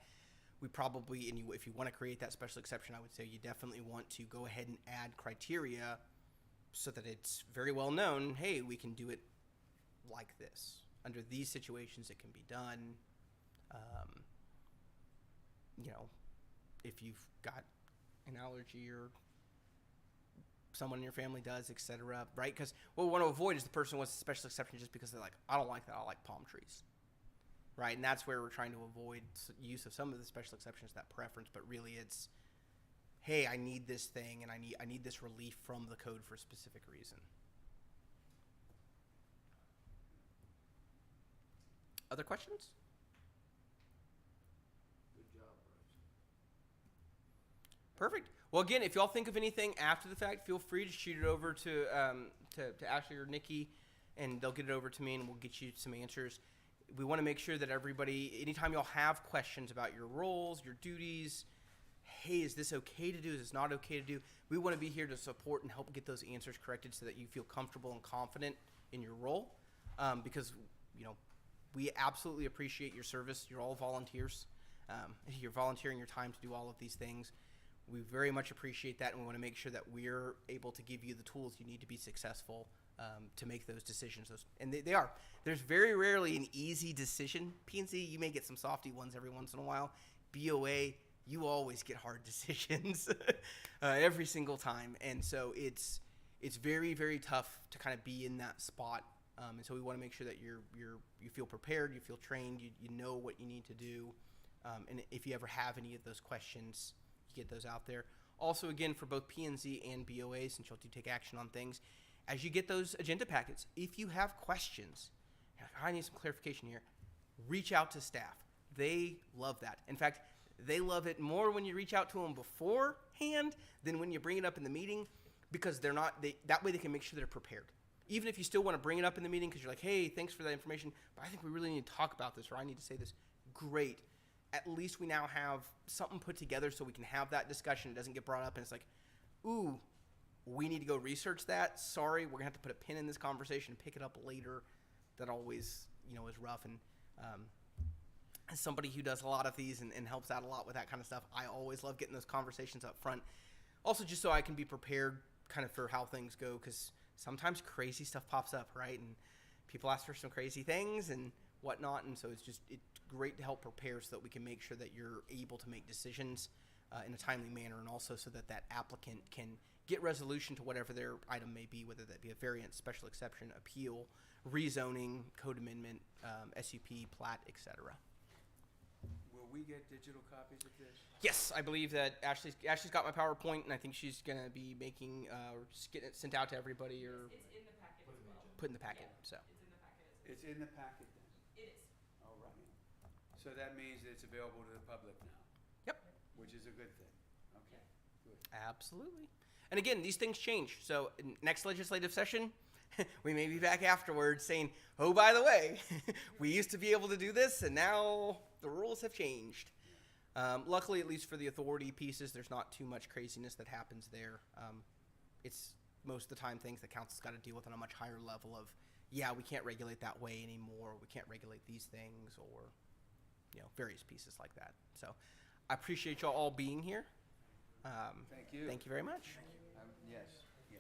we probably, if you want to create that special exception, I would say you definitely want to go ahead and add criteria so that it's very well known, hey, we can do it like this. Under these situations, it can be done. If you've got an allergy or someone in your family does, etc., right? Because what we want to avoid is the person wants a special exception just because they're like, I don't like that, I like palm trees, right? And that's where we're trying to avoid use of some of the special exceptions, that preference, but really it's, hey, I need this thing, and I need this relief from the code for a specific reason. Other questions? Good job, Bryce. Perfect. Well, again, if y'all think of anything after the fact, feel free to shoot it over to Ashley or Nikki, and they'll get it over to me, and we'll get you some answers. We want to make sure that everybody, anytime y'all have questions about your roles, your duties, hey, is this okay to do? Is this not okay to do? We want to be here to support and help get those answers corrected so that you feel comfortable and confident in your role, because we absolutely appreciate your service. You're all volunteers. You're volunteering your time to do all of these things. We very much appreciate that, and we want to make sure that we're able to give you the tools you need to be successful to make those decisions. And they are. There's very rarely an easy decision. P&Z, you may get some softy ones every once in a while. BOA, you always get hard decisions every single time. And so it's very, very tough to kind of be in that spot And so we want to make sure that you feel prepared, you feel trained, you know what you need to do. And if you ever have any of those questions, you get those out there. Also, again, for both P&Z and BOA, since you'll do take action on things, as you get those agenda packets, if you have questions, I need some clarification here, reach out to staff. They love that. In fact, they love it more when you reach out to them beforehand than when you bring it up in the meeting, because that way they can make sure they're prepared. Even if you still want to bring it up in the meeting because you're like, hey, thanks for that information, but I think we really need to talk about this, or I need to say this. Great. At least we now have something put together so we can have that discussion. It doesn't get brought up and it's like, ooh, we need to go research that. Sorry, we're going to have to put a pin in this conversation and pick it up later. That always, is rough. And as somebody who does a lot of these and helps out a lot with that kind of stuff, I always love getting those conversations up front. Also, just so I can be prepared kind of for how things go, because sometimes crazy stuff pops up, right? And people ask for some crazy things and whatnot, and so it's great to help prepare so that we can make sure that you're able to make decisions in a timely manner, and also so that that applicant can get resolution to whatever their item may be, whether that be a variance, special exception, appeal, rezoning, code amendment, SUP, plat, etc. Will we get digital copies of this? Yes, I believe that Ashley's got my PowerPoint, and I think she's going to be making or just getting it sent out to everybody, or It's in the packet as well. put in the packet. Yeah, So it's in the packet as well. It's in the packet then? It is. All right. So that means that it's available to the public now? Yep. Which is a good thing. Okay, good. absolutely. And again, these things change. So next legislative session, we may be back afterwards saying, oh, by the way, we used to be able to do this, and now the rules have changed. Luckily, at least for the authority pieces, there's not too much craziness that happens there. It's most of the time things the council's got to deal with on a much higher level of, yeah, we can't regulate that way anymore. We can't regulate these things, or, various pieces like that. So I appreciate y'all all being here. Thank you. Thank you very much. Yes.